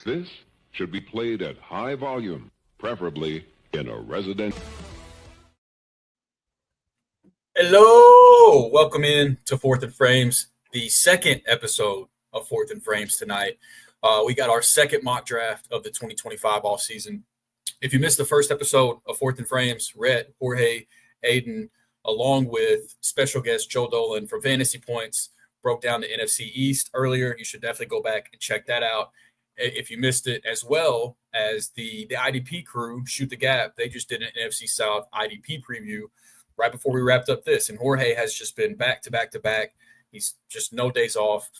This should be played at high volume, preferably in a residential. Hello, welcome in to Fourth and Frames, the second episode of Fourth and Frames tonight. We got our second mock draft of the 2025 offseason. If you missed the first episode of Fourth and Frames, Rhett, Jorge, Aiden, along with special guest Joe Dolan from Fantasy Points, broke down the NFC East earlier. You should definitely go back and check that out. If you missed it, as well as the IDP crew, Shoot the Gap, they just did an NFC South IDP preview right before we wrapped up this. And Jorge has just been back to back to back. He's just no days off.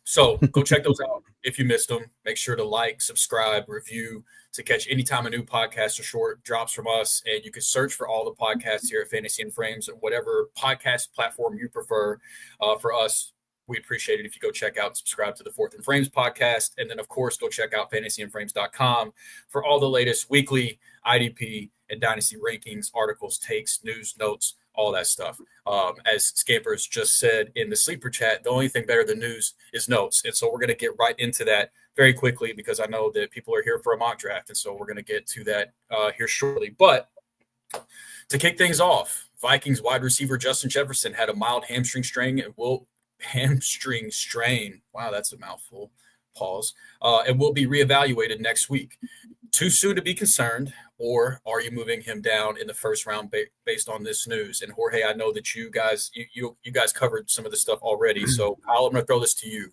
So go check those out if you missed them. Make sure to like, subscribe, review to catch any time a new podcast or short drops from us. And you can search for all the podcasts here at Fantasy and Frames or whatever podcast platform you prefer. For us, we appreciate it if you go check out and subscribe to the Fourth and Frames podcast. And then, of course, go check out fantasyandframes.com for all the latest weekly IDP and Dynasty rankings, articles, takes, news, notes, all that stuff. As Scampers just said in the sleeper chat, the only thing better than news is notes. And so we're going to get right into that very quickly because I know that people are here for a mock draft. And so we're going to get to that here shortly. But to kick things off, Vikings wide receiver Justin Jefferson had a mild hamstring strain and will Wow, that's a mouthful. Pause. And will be reevaluated next week. Too soon to be concerned, or are you moving him down in the first round based on this news? And Jorge, I know that you guys covered some of this stuff already. So Kyle, I'm going to throw this to you.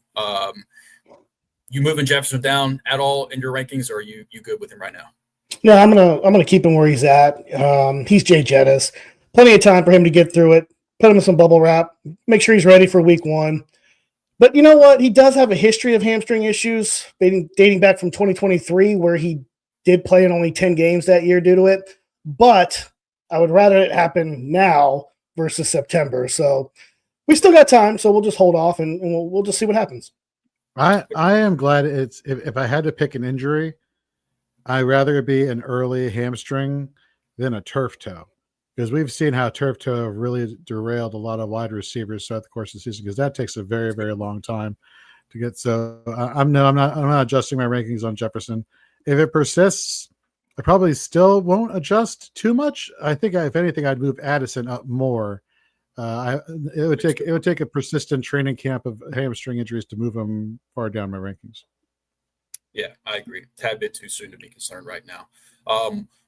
You moving Jefferson down at all in your rankings, or are you good with him right now? No, I'm gonna keep him where he's at. He's Jay Jettis. Plenty of time for him to get through it. Put him in some bubble wrap. Make sure he's ready for week one. But you know what? He does have a history of hamstring issues dating back from 2023, where he did play in only 10 games that year due to it. But I would rather it happen now versus September. So we still got time. So we'll just hold off and we'll just see what happens. I am glad it's if I had to pick an injury, I'd rather it be an early hamstring than a turf toe. Because we've seen how turf toe really derailed a lot of wide receivers throughout the course of the season. Because that takes a very, very long time to get. So I'm not adjusting my rankings on Jefferson. If it persists, I probably still won't adjust too much. I think if anything, I'd move Addison up more. It would take a persistent training camp of hamstring injuries to move him far down my rankings. Yeah, I agree. Tad bit too soon to be concerned right now.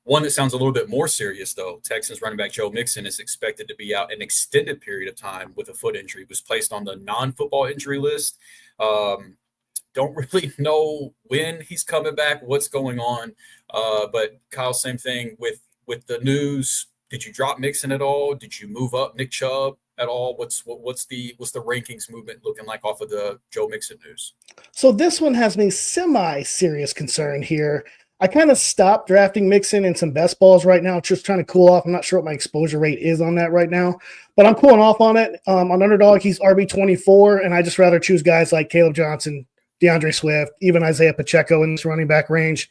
One that sounds a little bit more serious, though. Texans running back Joe Mixon is expected to be out an extended period of time with a foot injury. He was placed on the non-football injury list. Don't really know when he's coming back, what's going on. But Kyle, same thing with the news. Did you drop Mixon at all? Did you move up Nick Chubb at all? What's the rankings movement looking like off of the Joe Mixon news? So this one has me semi-serious concern here. I kind of stopped drafting Mixon in some best balls right now, just trying to cool off. I'm not sure what my exposure rate is on that right now, but I'm cooling off on it. On Underdog, he's RB24, and I just rather choose guys like Caleb Johnson, DeAndre Swift, even Isaiah Pacheco in this running back range.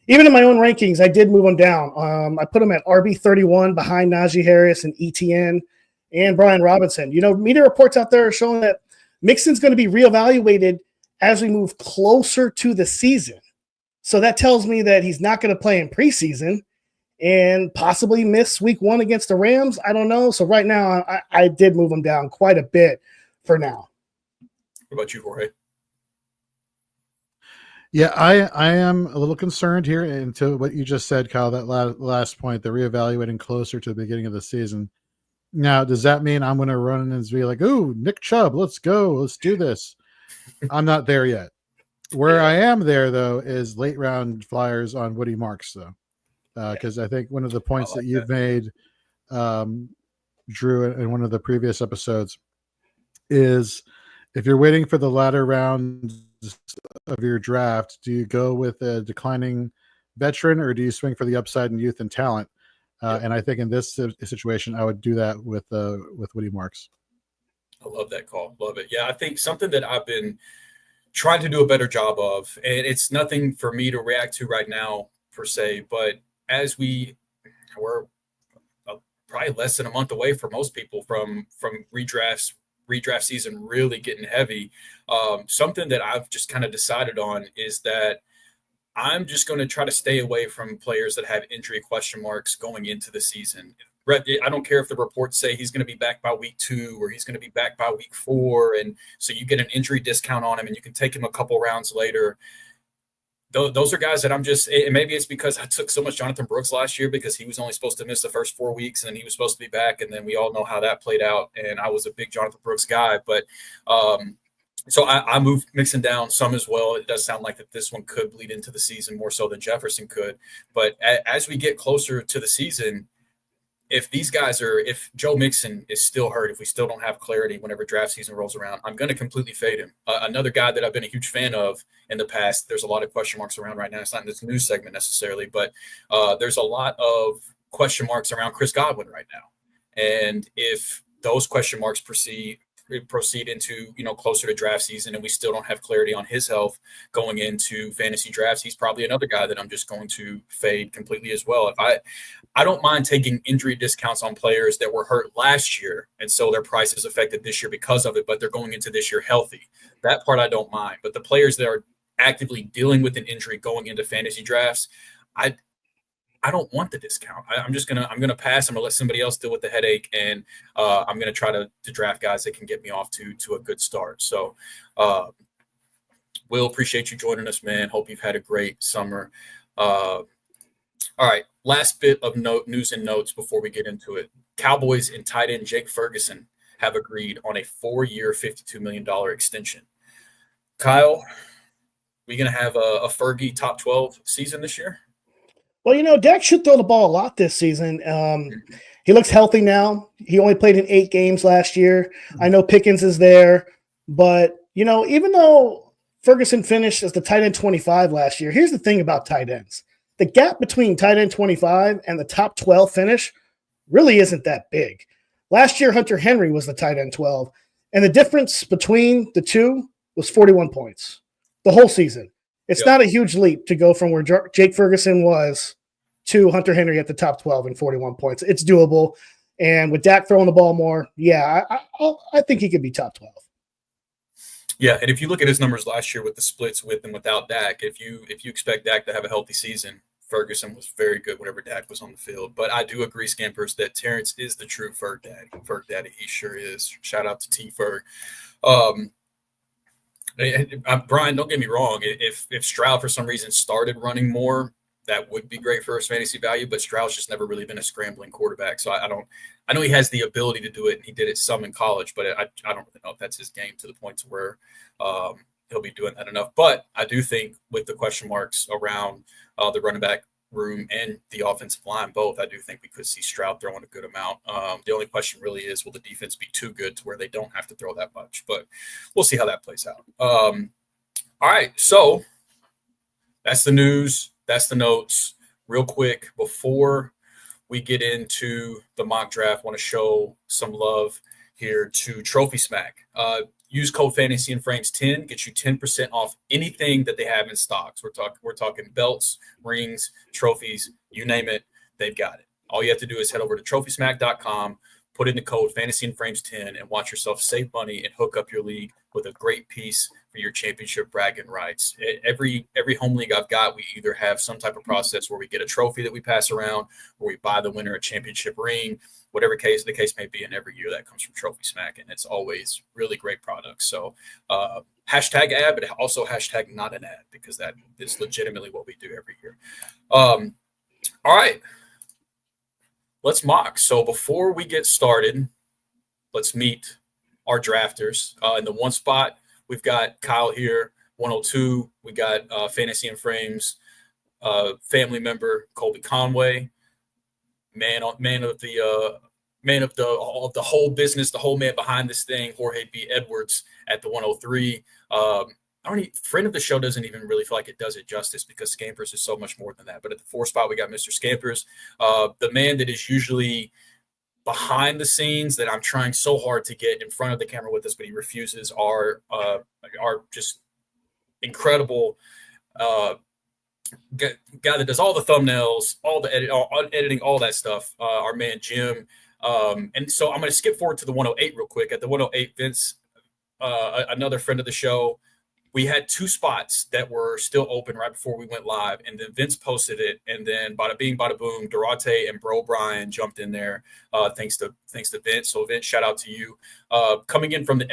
Even in my own rankings, I did move him down. I put him at RB31 behind Najee Harris and ETN and Brian Robinson. You know, media reports out there are showing that Mixon's going to be reevaluated as we move closer to the season. So that tells me that he's not going to play in preseason and possibly miss week one against the Rams. I don't know. So right now, I did move him down quite a bit for now. What about you, Jorge? Yeah, I am a little concerned here into what you just said, Kyle, that last point, the reevaluating closer to the beginning of the season. Now, does that mean I'm going to run and be like, ooh, Nick Chubb, let's go, let's do this? I'm not there yet. Where I am there, though, is late round flyers on Woody Marks, though, because I think one of the points that you've made, Drew, in one of the previous episodes is if you're waiting for the latter rounds of your draft, do you go with a declining veteran or do you swing for the upside in youth and talent? And I think in this situation, I would do that with Woody Marks. I love that call. Love it. Yeah, I think something that I've been trying to do a better job of, and it's nothing for me to react to right now per se, but as we're probably less than a month away for most people from redrafts redraft season really getting heavy, something that I've just kind of decided on is that I'm just going to try to stay away from players that have injury question marks going into the season. I don't care if the reports say he's going to be back by week 2 or he's going to be back by week 4. And so you get an injury discount on him and you can take him a couple rounds later. Those are guys that I'm just, and maybe it's because I took so much Jonathan Brooks last year because he was only supposed to miss the first 4 weeks and then he was supposed to be back. And then we all know how that played out. And I was a big Jonathan Brooks guy, but so I moved Mixon down some as well. It does sound like that this one could bleed into the season more so than Jefferson could. But as we get closer to the season, if Joe Mixon is still hurt, if we still don't have clarity whenever draft season rolls around, I'm going to completely fade him. Another guy that I've been a huge fan of in the past, there's a lot of question marks around right now. It's not in this news segment necessarily, but there's a lot of question marks around Chris Godwin right now. And if those question marks proceed into, closer to draft season and we still don't have clarity on his health going into fantasy drafts, he's probably another guy that I'm just going to fade completely as well. If I don't mind taking injury discounts on players that were hurt last year and so their price is affected this year because of it, but they're going into this year healthy. That part I don't mind. But the players that are actively dealing with an injury going into fantasy drafts, I don't want the discount. I'm gonna pass. I'm gonna let somebody else deal with the headache, and I'm gonna try to draft guys that can get me off to a good start. So, Will, appreciate you joining us, man. Hope you've had a great summer. All right, last bit of news and notes before we get into it. Cowboys and tight end Jake Ferguson have agreed on a 4-year, $52 million extension. Kyle, we gonna have a Fergie top 12 season this year? Well, Dak should throw the ball a lot this season. He looks healthy now. He only played in 8 games last year. I know Pickens is there, but, even though Ferguson finished as the tight end 25 last year, here's the thing about tight ends. The gap between tight end 25 and the top 12 finish really isn't that big. Last year, Hunter Henry was the tight end 12, and the difference between the two was 41 points the whole season. It's not a huge leap to go from where Jake Ferguson was to Hunter Henry at the top 12 and 41 points. It's doable. And with Dak throwing the ball more, I think he could be top 12. Yeah, and if you look at his numbers last year with the splits with and without Dak, if you expect Dak to have a healthy season, Ferguson was very good whenever Dak was on the field. But I do agree, Scampers, that Terrence is the true Ferg daddy. He sure is. Shout out to T Ferg. Brian, don't get me wrong. If Stroud for some reason started running more, that would be great for his fantasy value. But Stroud's just never really been a scrambling quarterback, so I know he has the ability to do it. And he did it some in college, but I don't really know if that's his game to the point to where he'll be doing that enough. But I do think with the question marks around the running back room and the offensive line both, I do think we could see Stroud throwing a good amount. The only question really is, will the defense be too good to where they don't have to throw that much? But we'll see how that plays out. All right, so that's the news. That's the notes. Real quick, before we get into the mock draft, I want to show some love here to Trophy Smack. Use code Fantasy and Frames 10, get you 10% off anything that they have in stocks. We're talking belts, rings, trophies, you name it, they've got it. All you have to do is head over to trophysmack.com, put in the code Fantasy and Frames 10, and watch yourself save money and hook up your league with a great piece for your championship bragging rights. Every home league I've got, we either have some type of process where we get a trophy that we pass around, or we buy the winner a championship ring, whatever the case may be. And every year that comes from Trophy Smack, and it's always really great products. So hashtag ad, but also hashtag not an ad, because that is legitimately what we do every year. All right, let's mock. So before we get started, let's meet our drafters. In the one spot, we've got Kyle here, 102. We got Fantasy and Frames family member Colby Conway, man of the whole business, the whole man behind this thing, Jorge B. Edwards at the 103. Friend of the show doesn't even really feel like it does it justice, because Scampers is so much more than that. But at the 4 spot, we got Mr. Scampers, the man that is usually behind the scenes that I'm trying so hard to get in front of the camera with us, but he refuses. Our just incredible guy that does all the thumbnails, all the editing, all that stuff. Our man Jim, And so I'm going to skip forward to the 108 real quick. At the 108, Vince, another friend of the show, we had 2 spots that were still open right before we went live, and then Vince posted it, and then bada bing, bada boom, Durate and Bro Brian jumped in there. Thanks to Vince. So Vince, shout out to you. Coming in from the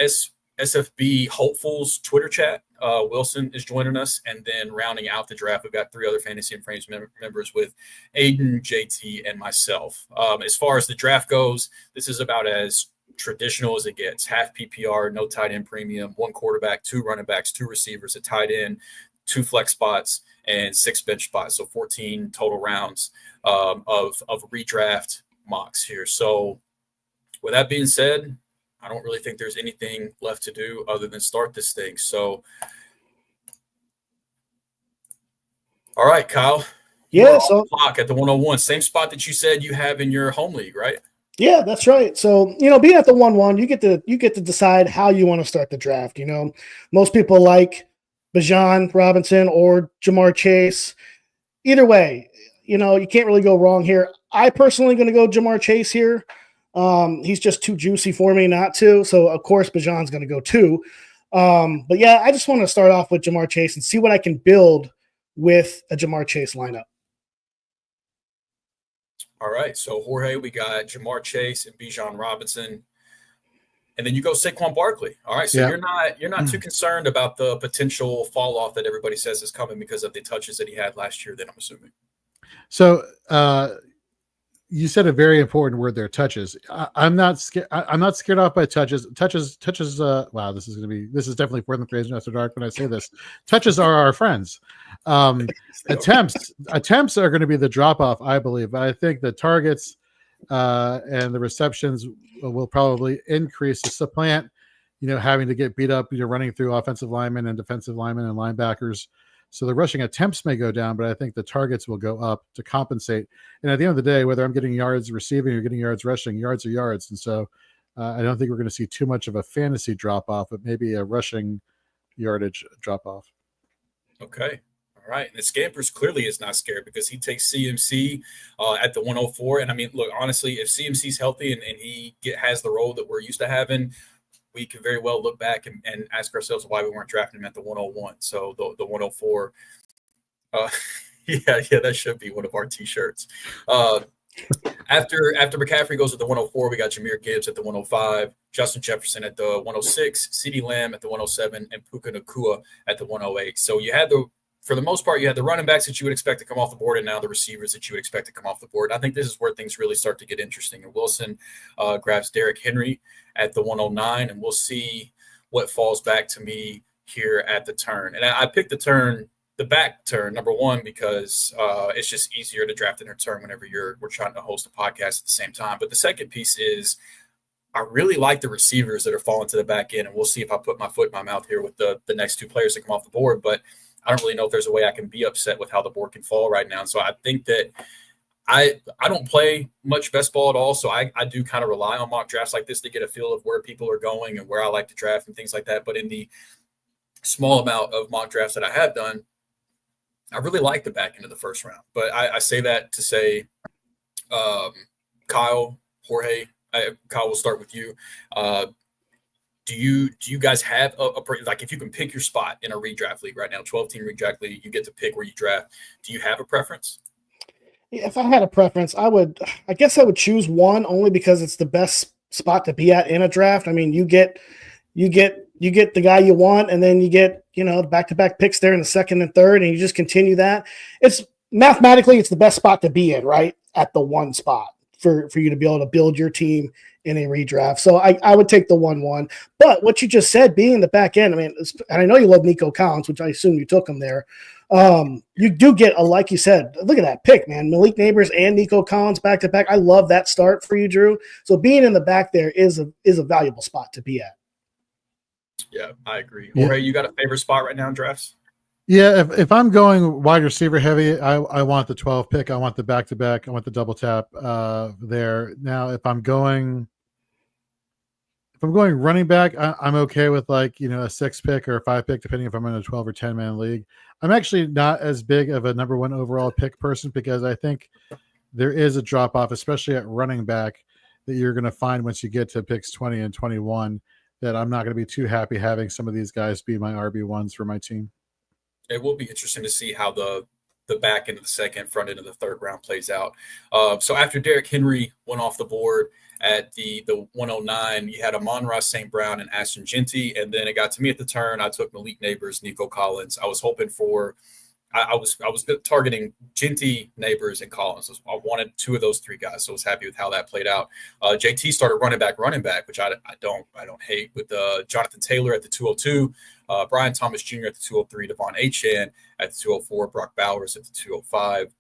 SFB Hopefuls Twitter chat, Wilson is joining us, and then rounding out the draft, we've got 3 other Fantasy and Frames members with Aiden, JT, and myself. As far as the draft goes, this is about as traditional as it gets. Half PPR, no tight end premium, 1 quarterback, 2 running backs, 2 receivers, a tight end, 2 flex spots, and 6 bench spots. So 14 total rounds of redraft mocks here. So with that being said, I don't really think there's anything left to do other than start this thing. So, all right, Kyle. Yeah. So clock at the 101, same spot that you said you have in your home league, right? yeah, that's right. So, being at the 1-1, you get to decide how you want to start the draft. Most people like Bijan Robinson or Jamar Chase. Either way, you can't really go wrong here. I personally going to go Jamar Chase here. He's just too juicy for me not to. So, of course, Bijan's going to go too. But yeah, I just want to start off with Jamar Chase and see what I can build with a Jamar Chase lineup. All right, so Jorge, we got Jamar Chase and Bijan Robinson, and then you go Saquon Barkley. All right, so you're not too concerned about the potential fall off that everybody says is coming because of the touches that he had last year. Then I'm assuming. So you said a very important word there, touches. I'm not scared. I'm not scared off by touches. Touches. Wow, this is definitely Fourth and Frames After Dark. When I say this, touches are our friends. Attempts are going to be the drop off, I believe. But I think the targets and the receptions will probably increase to supplant. Having to get beat up, running through offensive linemen and defensive linemen and linebackers. So the rushing attempts may go down, but I think the targets will go up to compensate. And at the end of the day, whether I'm getting yards receiving or getting yards rushing, yards are yards. And so I don't think we're going to see too much of a fantasy drop off, but maybe a rushing yardage drop off. Okay. All right. And the Scampers clearly is not scared because he takes CMC at the 104. And I mean, look, honestly, if CMC's healthy and he has the role that we're used to having, we could very well look back and ask ourselves why we weren't drafting him at the 101. So the 104, yeah, that should be one of our T-shirts. After McCaffrey goes at the 104, we got Jahmyr Gibbs at the 105, Justin Jefferson at the 106, CeeDee Lamb at the 107, and Puka Nacua at the 108. So for the most part, you had the running backs that you would expect to come off the board, and now the receivers that you would expect to come off the board. I think this is where things really start to get interesting. And Wilson grabs Derrick Henry at the 109, and we'll see what falls back to me here at the turn. And I picked the back turn, number one, because it's just easier to draft in a turn whenever we're trying to host a podcast at the same time. But the second piece is I really like the receivers that are falling to the back end, and we'll see if I put my foot in my mouth here with the next 2 players that come off the board. But I don't really know if there's a way I can be upset with how the board can fall right now. And so I think that I don't play much best ball at all. So I do kind of rely on mock drafts like this to get a feel of where people are going and where I like to draft and things like that. But in the small amount of mock drafts that I have done, I really like the back end of the first round. But I say that to say, Kyle, Jorge, Kyle, we'll start with you. Do you guys have like if you can pick your spot in a redraft league right now, 12-team redraft league, you get to pick where you draft. Do you have a preference? Yeah, if I had a preference, I guess I would choose 1 only because it's the best spot to be at in a draft. I mean, you get the guy you want, and then you get, back-to-back picks there in the second and third, and you just continue that. It's mathematically, it's the best spot to be in, right? At the 1 spot for you to be able to build your team in a redraft. So I would take the 1-1. But what you just said, being in the back end, I mean, and I know you love Nico Collins, which I assume you took him there. You do get like you said, look at that pick, man. Malik Neighbors and Nico Collins back to back. I love that start for you, Drew. So being in the back there is a valuable spot to be at. Yeah, I agree. Jorge, you got a favorite spot right now in drafts? Yeah, if I'm going wide receiver heavy, I want the 12 pick. I want the back-to-back. I want the double tap there. Now, if I'm going running back, I'm okay with a 6 pick or a 5 pick, depending if I'm in a 12 or 10 man league. I'm actually not as big of a number 1 overall pick person because I think there is a drop off, especially at running back. that you're going to find once you get to picks 20 and 21 that I'm not going to be too happy having some of these guys be my RB1s for my team. It will be interesting to see how the back end of the second, front end of the third round plays out. So after Derrick Henry went off the board at the 109, you had Amon-Ra St. Brown and Ashton Genty, and then it got to me at the turn. I took Malik Neighbors, Nico Collins. I was hoping for I was targeting Genty, Neighbors, and Collins. I wanted two of those three guys, so I was happy with how that played out. JT started running back, which I don't hate, with Jonathan Taylor at the 202, Brian Thomas Jr. at the 203, Devon Achane at the 204, Brock Bowers at the 205,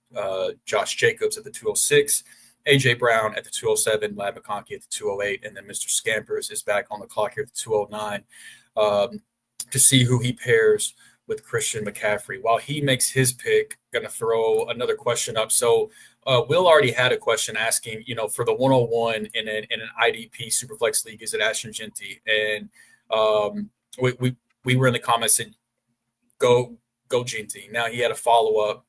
Josh Jacobs at the 206, AJ Brown at the 207, Lad McConkey at the 208, and then Mr. Scampers is back on the clock here at the 209 to see who he pairs with Christian McCaffrey. While he makes his pick, going to throw another question up. So Will already had a question asking, for the 101 in an IDP Superflex League, is it Ashton Genty? And we were in the comments and go Genty. Now he had a follow-up.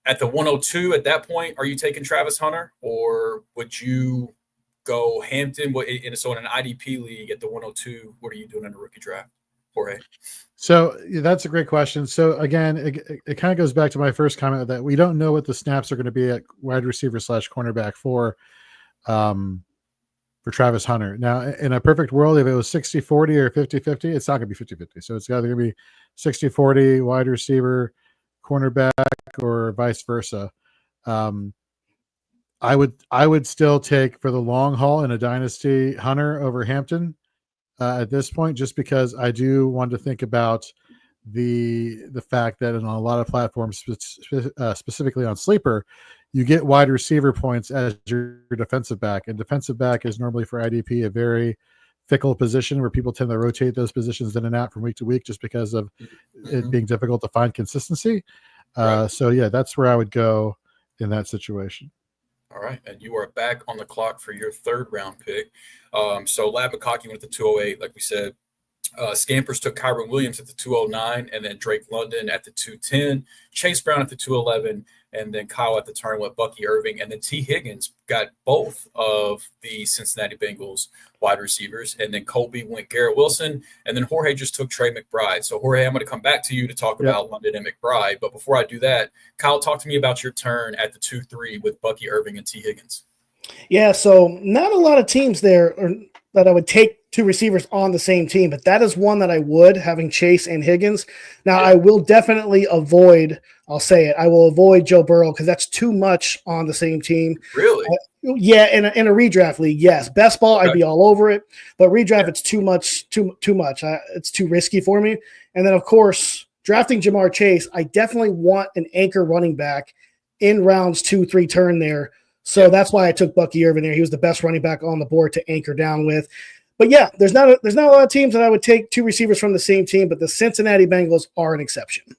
At the 102, at that point, are you taking Travis Hunter, or would you go Hampton? So in an IDP league at the 102, what are you doing in a rookie draft, Jorge? So that's a great question. So again, it kind of goes back to my first comment that we don't know what the snaps are going to be at wide receiver / cornerback for Travis Hunter. Now, in a perfect world, if it was 60-40 or 50-50, it's not going to be 50-50. So it's either going to be 60-40 wide receiver, cornerback, or vice versa. I would still take, for the long haul in a dynasty, Hunter over Hampton at this point, just because I do want to think about the fact that on a lot of platforms, specifically on Sleeper, you get wide receiver points as your defensive back, and defensive back is normally for IDP a very fickle position where people tend to rotate those positions in and out from week to week just because of it being difficult to find consistency. Right. So yeah, that's where I would go in that situation. All right, and you are back on the clock for your third round pick. So Lad McConkey went to 208, like we said. Scampers took Kyron Williams at the 209, and then Drake London at the 210, Chase Brown at the 211, and then Kyle at the turn went Bucky Irving, and then T. Higgins got both of the Cincinnati Bengals wide receivers, and then Colby went Garrett Wilson, and then Jorge just took Trey McBride. So Jorge, I'm going to come back to you to talk about London and McBride, but before I do that, Kyle, talk to me about your turn at the 2-3 with Bucky Irving and T. Higgins. Yeah, so not a lot of teams there that I would take two receivers on the same team, but that is one that I would, having Chase and Higgins. Now, I will definitely avoid, I'll say it, I will avoid Joe Burrow because that's too much on the same team. Really? Yeah, in a redraft league, yes. Best ball, I'd be all over it, but redraft, it's too much. It's too risky for me. And then, of course, drafting Jamar Chase, I definitely want an anchor running back in rounds 2-3 turn there. So that's why I took Bucky Irving there. He was the best running back on the board to anchor down with. But yeah, there's not a lot of teams that I would take two receivers from the same team, but the Cincinnati Bengals are an exception.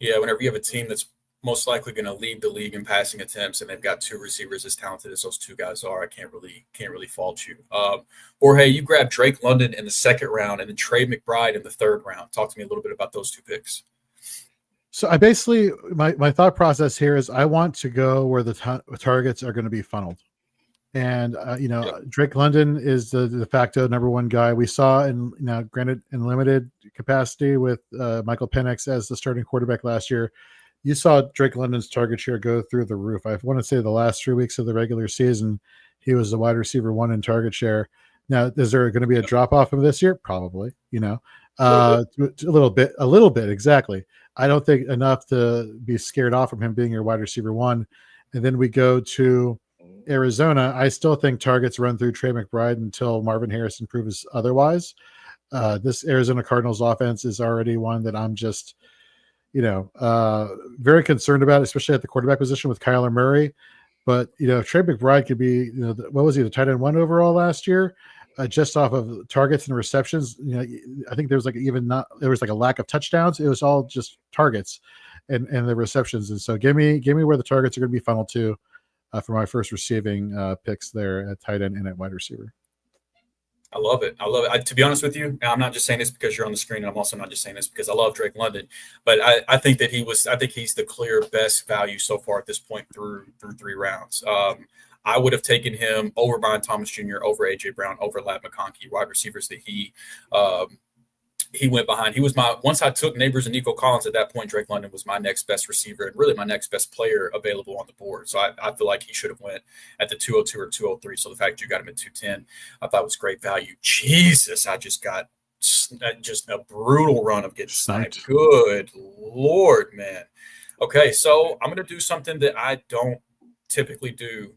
Yeah, whenever you have a team that's most likely going to lead the league in passing attempts, and they've got two receivers as talented as those two guys are, I can't really fault you. Jorge, you grabbed Drake London in the second round and then Trey McBride in the third round. Talk to me a little bit about those two picks. So I basically, my thought process here is I want to go where the targets are going to be funneled. And, Drake London is the de facto number one guy. We saw granted in limited capacity with Michael Penix as the starting quarterback last year, you saw Drake London's target share go through the roof. I want to say the last 3 weeks of the regular season, he was the wide receiver one in target share. Now, is there going to be a drop off of this year? Probably, a little bit. Exactly. I don't think enough to be scared off from him being your wide receiver one. And then we go to Arizona. I still think targets run through Trey McBride until Marvin Harrison proves otherwise. This Arizona Cardinals offense is already one that I'm just, very concerned about, especially at the quarterback position with Kyler Murray. But, Trey McBride could be, what was he, the tight end one overall last year? Just off of targets and receptions. I think there was a lack of touchdowns. It was all just targets and the receptions. And so give me where the targets are going to be funneled to for my first receiving picks there at tight end and at wide receiver. I love it. To be honest with you, I'm not just saying this because you're on the screen. I'm also not just saying this because I love Drake London, but I think that he's the clear best value so far at this point through 3 rounds. I would have taken him over Brian Thomas Jr., over A.J. Brown, over Ladd McConkey, wide receivers that he went behind. He was once I took Neighbors and Nico Collins at that point, Drake London was my next best receiver and really my next best player available on the board. So I feel like he should have went at the 202 or 203. So the fact that you got him at 210, I thought was great value. Jesus, I just got just a brutal run of getting sniped. Good Lord, man. Okay, so I'm going to do something that I don't typically do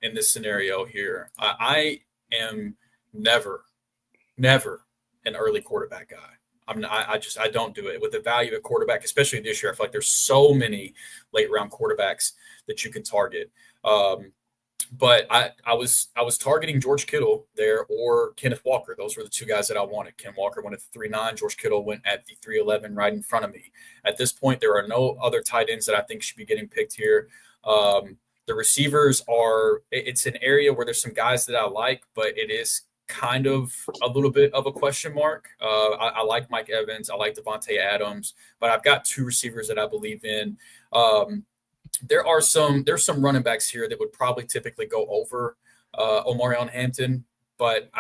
in this scenario here. I am never an early quarterback guy. I don't do it with the value at quarterback, especially this year. I feel like there's so many late round quarterbacks that you can target. But I was targeting George Kittle there or Kenneth Walker. Those were the two guys that I wanted. Ken Walker went at the 3.9. George Kittle went at the 3.11 right in front of me. At this point, there are no other tight ends that I think should be getting picked here. The receivers it's an area where there's some guys that I like, but it is kind of a little bit of a question mark. I like Mike Evans. I like Devontae Adams, but I've got two receivers that I believe in. There's some running backs here that would probably typically go over Omarion Hampton, but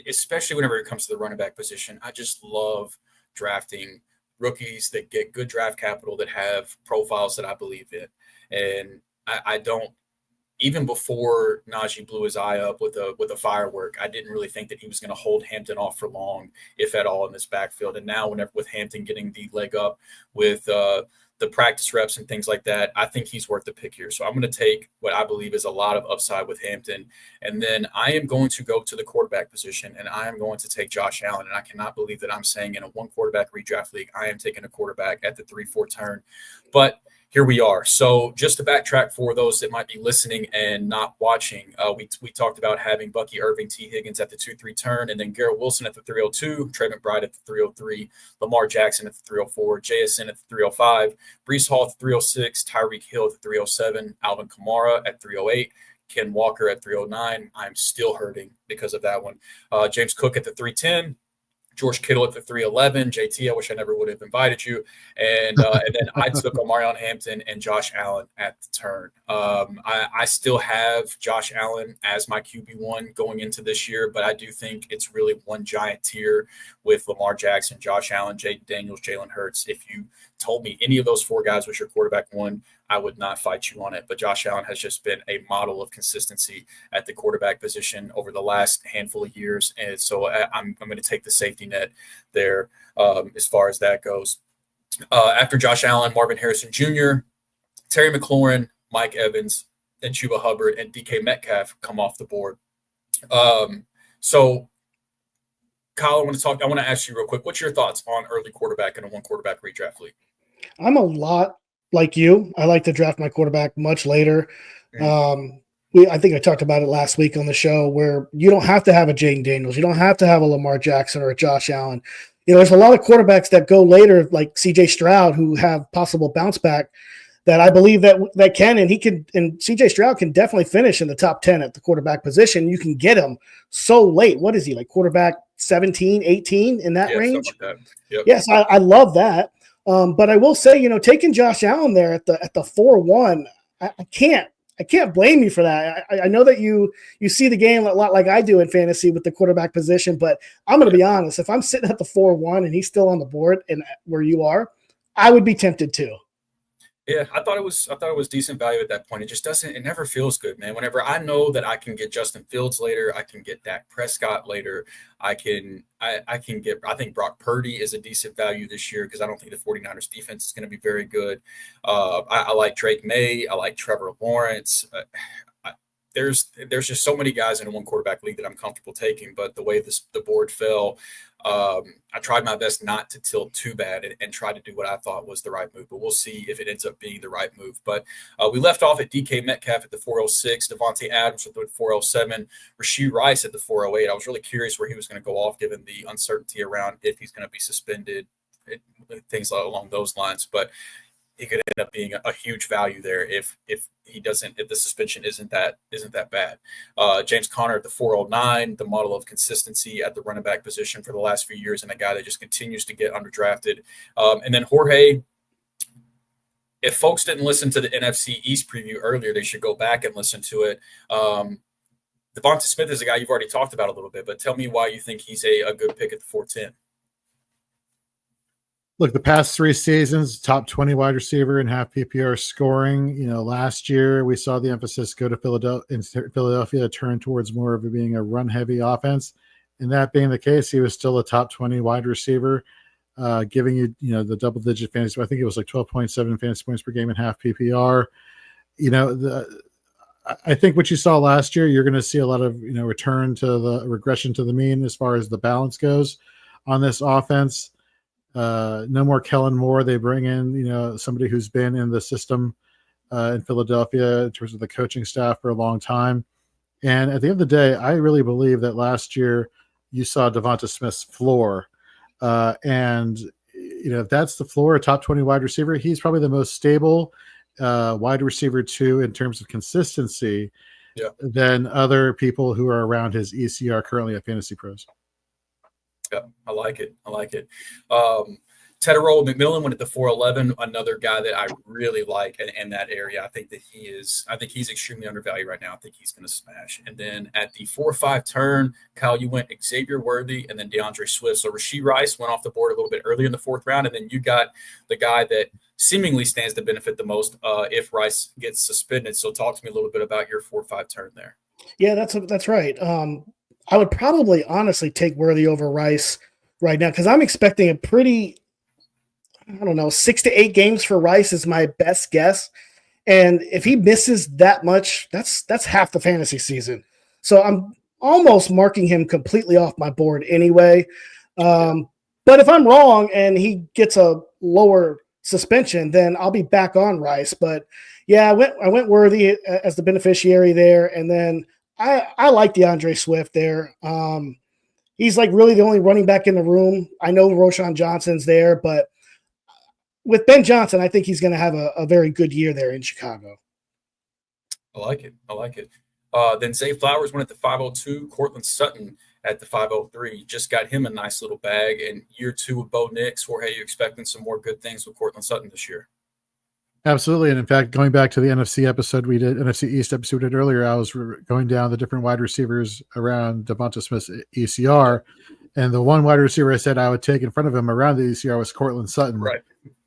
especially whenever it comes to the running back position, I just love drafting rookies that get good draft capital that have profiles that I believe in. And I don't, even before Najee blew his eye up with a firework, I didn't really think that he was going to hold Hampton off for long, if at all, in this backfield. And now, whenever with Hampton getting the leg up with the practice reps and things like that, I think he's worth the pick here. So I'm going to take what I believe is a lot of upside with Hampton. And then I am going to go to the quarterback position, and I am going to take Josh Allen. And I cannot believe that I'm saying in a one quarterback redraft league, I am taking a quarterback at the 3-4 turn. But here we are. So just to backtrack for those that might be listening and not watching, we talked about having Bucky Irving, T. Higgins at the 2-3 turn, and then Garrett Wilson at the 302, Trey McBride at the 303, Lamar Jackson at the 304, JSN at the 305, Breece Hall at the 306, Tyreek Hill at the 307, Alvin Kamara at 308, Ken Walker at 309. I'm still hurting because of that one. James Cook at the 310. George Kittle at the 311. JT, I wish I never would have invited you. And then I took Omarion Hampton and Josh Allen at the turn. I still have Josh Allen as my QB1 going into this year, but I do think it's really one giant tier with Lamar Jackson, Josh Allen, Jayden Daniels, Jalen Hurts. If you told me any of those four guys was your quarterback one, I would not fight you on it. But Josh Allen has just been a model of consistency at the quarterback position over the last handful of years. And so I'm going to take the safety net there as far as that goes. After Josh Allen, Marvin Harrison Jr., Terry McLaurin, Mike Evans, and Chuba Hubbard and DK Metcalf come off the board. So Kyle, I want to ask you real quick, what's your thoughts on early quarterback in a one quarterback redraft league? I'm a lot like you. I like to draft my quarterback much later. I think I talked about it last week on the show where you don't have to have a Jayden Daniels. You don't have to have a Lamar Jackson or a Josh Allen. There's a lot of quarterbacks that go later, like CJ Stroud, who have possible bounce back that I believe that can, and CJ Stroud can definitely finish in the top 10 at the quarterback position. You can get him so late. What is he, like quarterback 17, 18 in that range? Like that. Yep. Yes, I love that. But I will say, taking Josh Allen there at the 4-1, I can't blame you for that. I know that you see the game a lot like I do in fantasy with the quarterback position, but I'm going to be honest. If I'm sitting at the 4-1 and he's still on the board and where you are, I would be tempted too. Yeah, I thought it was decent value at that point. It never feels good, man. Whenever I know that I can get Justin Fields later, I can get Dak Prescott later. I think Brock Purdy is a decent value this year because I don't think the 49ers defense is going to be very good. I like Drake May. I like Trevor Lawrence. There's just so many guys in a one quarterback league that I'm comfortable taking, but the way the board fell, I tried my best not to tilt too bad and try to do what I thought was the right move, but we'll see if it ends up being the right move. But we left off at DK Metcalf at the 406, Devontae Adams at the 407, Rashee Rice at the 408. I was really curious where he was going to go off given the uncertainty around if he's going to be suspended, things along those lines. But he could end up being a huge value there if the suspension isn't that bad. James Conner at the 409, the model of consistency at the running back position for the last few years, and a guy that just continues to get underdrafted. And then Jorge, if folks didn't listen to the NFC East preview earlier, they should go back and listen to it. Devonta Smith is a guy you've already talked about a little bit, but tell me why you think he's a good pick at the 410. Look, the past 3 seasons, top 20 wide receiver in half PPR scoring. Last year we saw the emphasis go to Philadelphia to turn towards more of it being a run-heavy offense. And that being the case, he was still a top 20 wide receiver, giving you, the double-digit fantasy. I think it was like 12.7 fantasy points per game in half PPR. I think what you saw last year, you're going to see a lot of, return to the regression to the mean as far as the balance goes on this offense. No more Kellen Moore. They bring in, somebody who's been in the system in Philadelphia in terms of the coaching staff for a long time. And at the end of the day, I really believe that last year you saw Devonta Smith's floor. And, if that's the floor, a top 20 wide receiver, he's probably the most stable wide receiver 2 in terms of consistency than other people who are around his ECR currently at Fantasy Pros. Yeah, I like it. Tedero McMillan went at the 411, another guy that I really like in that area. I think he's extremely undervalued right now. I think he's going to smash. And then at the 4-5 turn, Kyle, you went Xavier Worthy and then DeAndre Swift. So Rashee Rice went off the board a little bit early in the 4th round, and then you got the guy that seemingly stands to benefit the most if Rice gets suspended. So talk to me a little bit about your 4-5 turn there. Yeah, that's right. I would probably honestly take Worthy over Rice right now because I'm expecting a pretty, 6 to 8 games for Rice is my best guess. And if he misses that much, that's half the fantasy season. So I'm almost marking him completely off my board anyway. But if I'm wrong and he gets a lower suspension, then I'll be back on Rice. But yeah, I went Worthy as the beneficiary there. And then I like DeAndre Swift there. He's like really the only running back in the room. I know Roschon Johnson's there, but with Ben Johnson, I think he's going to have a very good year there in Chicago. I like it. Then Zay Flowers went at the 502. Cortland Sutton at the 503. Just got him a nice little bag. And year 2 with Bo Nix. Jorge, you expecting some more good things with Cortland Sutton this year? Absolutely. And in fact, going back to the NFC East episode we did earlier, I was going down the different wide receivers around Devonta Smith's ECR. And the one wide receiver I said I would take in front of him around the ECR was Cortland Sutton. Right.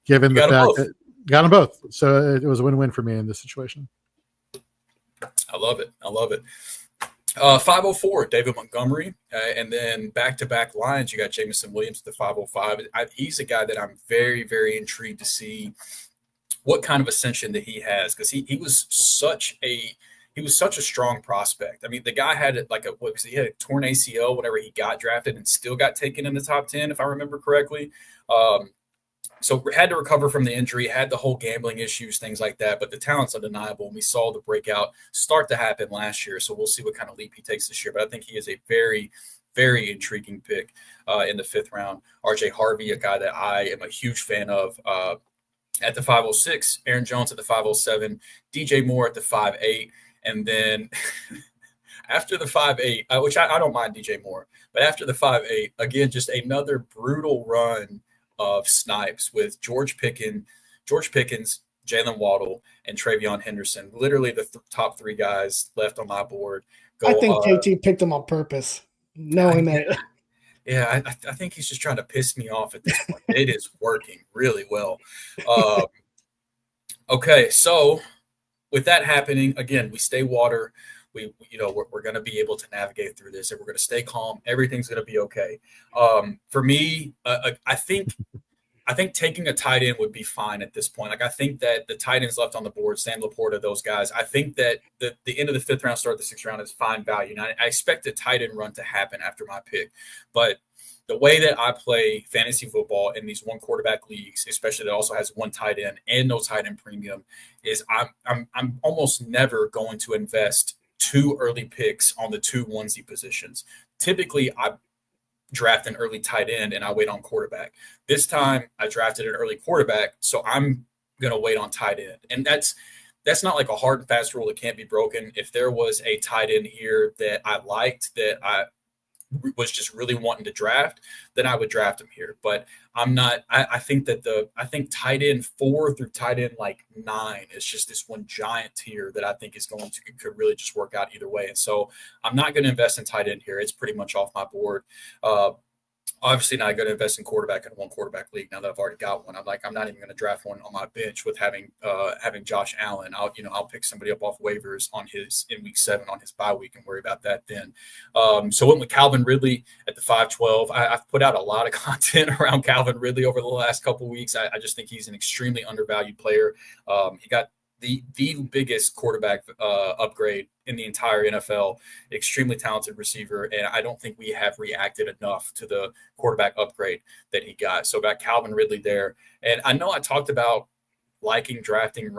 Given the fact that got them both. So it was a win-win for me in this situation. I love it. 504, David Montgomery. And then back-to-back lines, you got Jameson Williams at the 505. He's a guy that I'm very, very intrigued to see what kind of ascension that he has, because he was such a strong prospect. I mean, the guy had he had a torn ACL whenever he got drafted and still got taken in the top 10, if I remember correctly. So had to recover from the injury, had the whole gambling issues, things like that. But the talent's undeniable, and we saw the breakout start to happen last year. So we'll see what kind of leap he takes this year. But I think he is a very, very intriguing pick in the 5th round. RJ Harvey, a guy that I am a huge fan of at the 506. Aaron Jones at the 507. DJ Moore at the 58. And then after the 5.8, which I don't mind DJ Moore, but after the 5.8, again, just another brutal run of snipes with George Pickens, Jalen Waddle, and Travion Henderson. Literally the top 3 guys left on my board. I think KT picked them on purpose, knowing that. Yeah, I think he's just trying to piss me off at this point. It is working really well. Okay, so with that happening, again, we stay water. We're going to be able to navigate through this, and we're going to stay calm. Everything's going to be okay. For me, I think taking a tight end would be fine at this point. Like, I think that the tight ends left on the board, Sam Laporta, those guys, I think that the end of the 5th round, start of the 6th round is fine value. And I expect a tight end run to happen after my pick. But the way that I play fantasy football in these 1 quarterback leagues, especially that also has 1 tight end and no tight end premium, is I'm almost never going to invest 2 early picks on the 2 onesie positions. Typically, I draft an early tight end and I wait on quarterback. This time, I drafted an early quarterback, so I'm going to wait on tight end. And that's not like a hard and fast rule that can't be broken. If there was a tight end here that I liked, that was just really wanting to draft, then I would draft him here. But I'm not. I think that I think tight end 4 through tight end like 9 is just this one giant tier that I think is going to could really just work out either way. And so I'm not going to invest in tight end here. It's pretty much off my board. Obviously not going to invest in quarterback in a 1-quarterback league now that I've already got one. I'm not even going to draft one on my bench with having Josh Allen. I'll pick somebody up off waivers in week 7 on his bye week and worry about that then. So went with Calvin Ridley at the 512. I've put out a lot of content around Calvin Ridley over the last couple of weeks. I just think he's an extremely undervalued player. He got the biggest quarterback upgrade in the entire NFL, extremely talented receiver. And I don't think we have reacted enough to the quarterback upgrade that he got. So got Calvin Ridley there. And I know I talked about liking drafting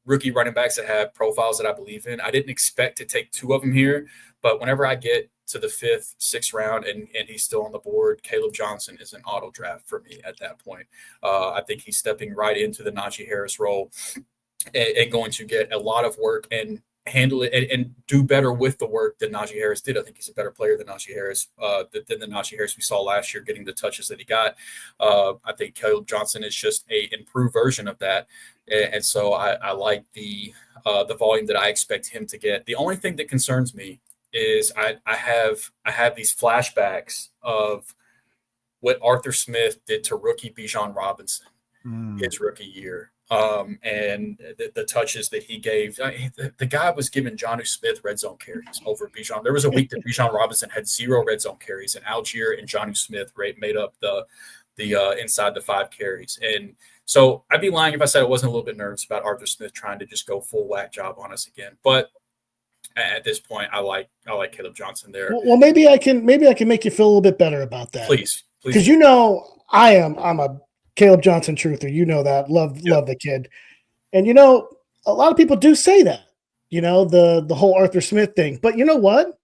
rookie running backs that have profiles that I believe in. I didn't expect to take 2 of them here, but whenever I get to the 5th, 6th round and he's still on the board, Caleb Johnson is an auto draft for me at that point. I think he's stepping right into the Najee Harris role and going to get a lot of work and handle it and do better with the work than Najee Harris did. I think he's a better player than Najee Harris, than the Najee Harris we saw last year, getting the touches that he got. I think Caleb Johnson is just a improved version of that. And so I like the volume that I expect him to get. The only thing that concerns me is I have these flashbacks of what Arthur Smith did to rookie Bijan Robinson his rookie year. And the touches that he gave, the guy was giving Jonnu Smith red zone carries over Bijan. There was a week that Bijan Robinson had 0 red zone carries, and Algier and Jonnu Smith made up the inside the 5 carries. And so I'd be lying if I said I wasn't a little bit nervous about Arthur Smith trying to just go full whack job on us again. But at this point, I like Caleb Johnson there. Well, maybe I can make you feel a little bit better about that. Please. Because I'm a Caleb Johnson truther. You know that. Love the kid. And a lot of people do say that. The whole Arthur Smith thing. But you know what?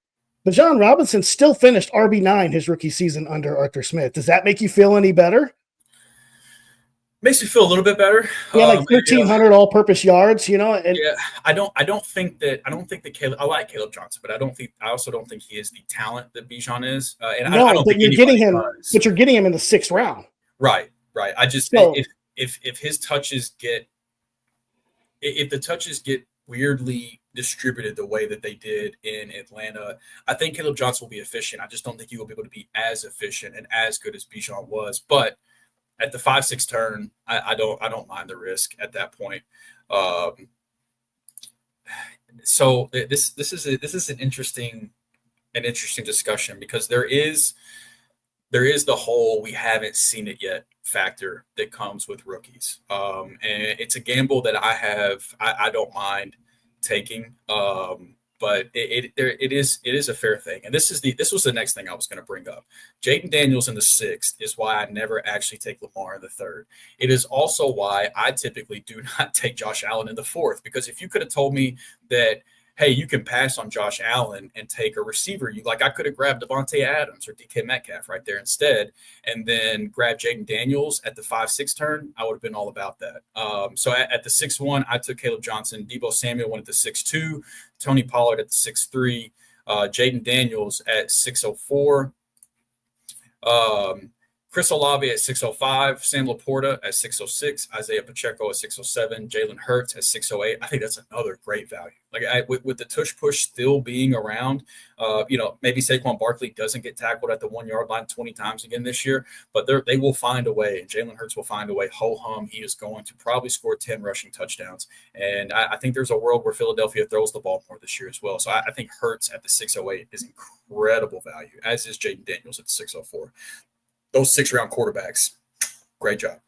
Bijan Robinson still finished RB9 his rookie season under Arthur Smith. Does that make you feel any better? Makes me feel a little bit better. Yeah, like 1,300 all-purpose yards, And yeah, I don't think that Caleb. I like Caleb Johnson, but I also don't think he is the talent that Bijan is. And I don't think you're getting him. Does. But you're getting him in the 6th round. Right. I just if his touches if the touches get weirdly distributed the way that they did in Atlanta, I think Caleb Johnson will be efficient. I just don't think he will be able to be as efficient and as good as Bijan was, but at the 5-6 turn, I don't mind the risk at that point. So this is an interesting discussion because there is the whole we haven't seen it yet factor that comes with rookies, and it's a gamble that I don't mind taking. But it is a fair thing. And this was the next thing I was going to bring up. Jaden Daniels in the 6th is why I never actually take Lamar in the 3rd. It is also why I typically do not take Josh Allen in the 4th, because if you could have told me that, hey, you can pass on Josh Allen and take a receiver, I could have grabbed Devontae Adams or DK Metcalf right there instead, and then grab Jaden Daniels at the 5-6 turn, I would have been all about that. So at the 6-1, I took Caleb Johnson. Deebo Samuel went at the 6-2, Tony Pollard at the 6-3, Jaden Daniels at 6-04, Chris Olave at 605, Sam Laporta at 606, Isaiah Pacheco at 607, Jalen Hurts at 608. I think that's another great value. With the tush push still being around, maybe Saquon Barkley doesn't get tackled at the 1-yard line 20 times again this year, but they will find a way, and Jalen Hurts will find a way. Ho-hum, he is going to probably score 10 rushing touchdowns. And I think there's a world where Philadelphia throws the ball more this year as well. So I think Hurts at the 608 is incredible value, as is Jaden Daniels at the 604. Those 6th-round quarterbacks, great job.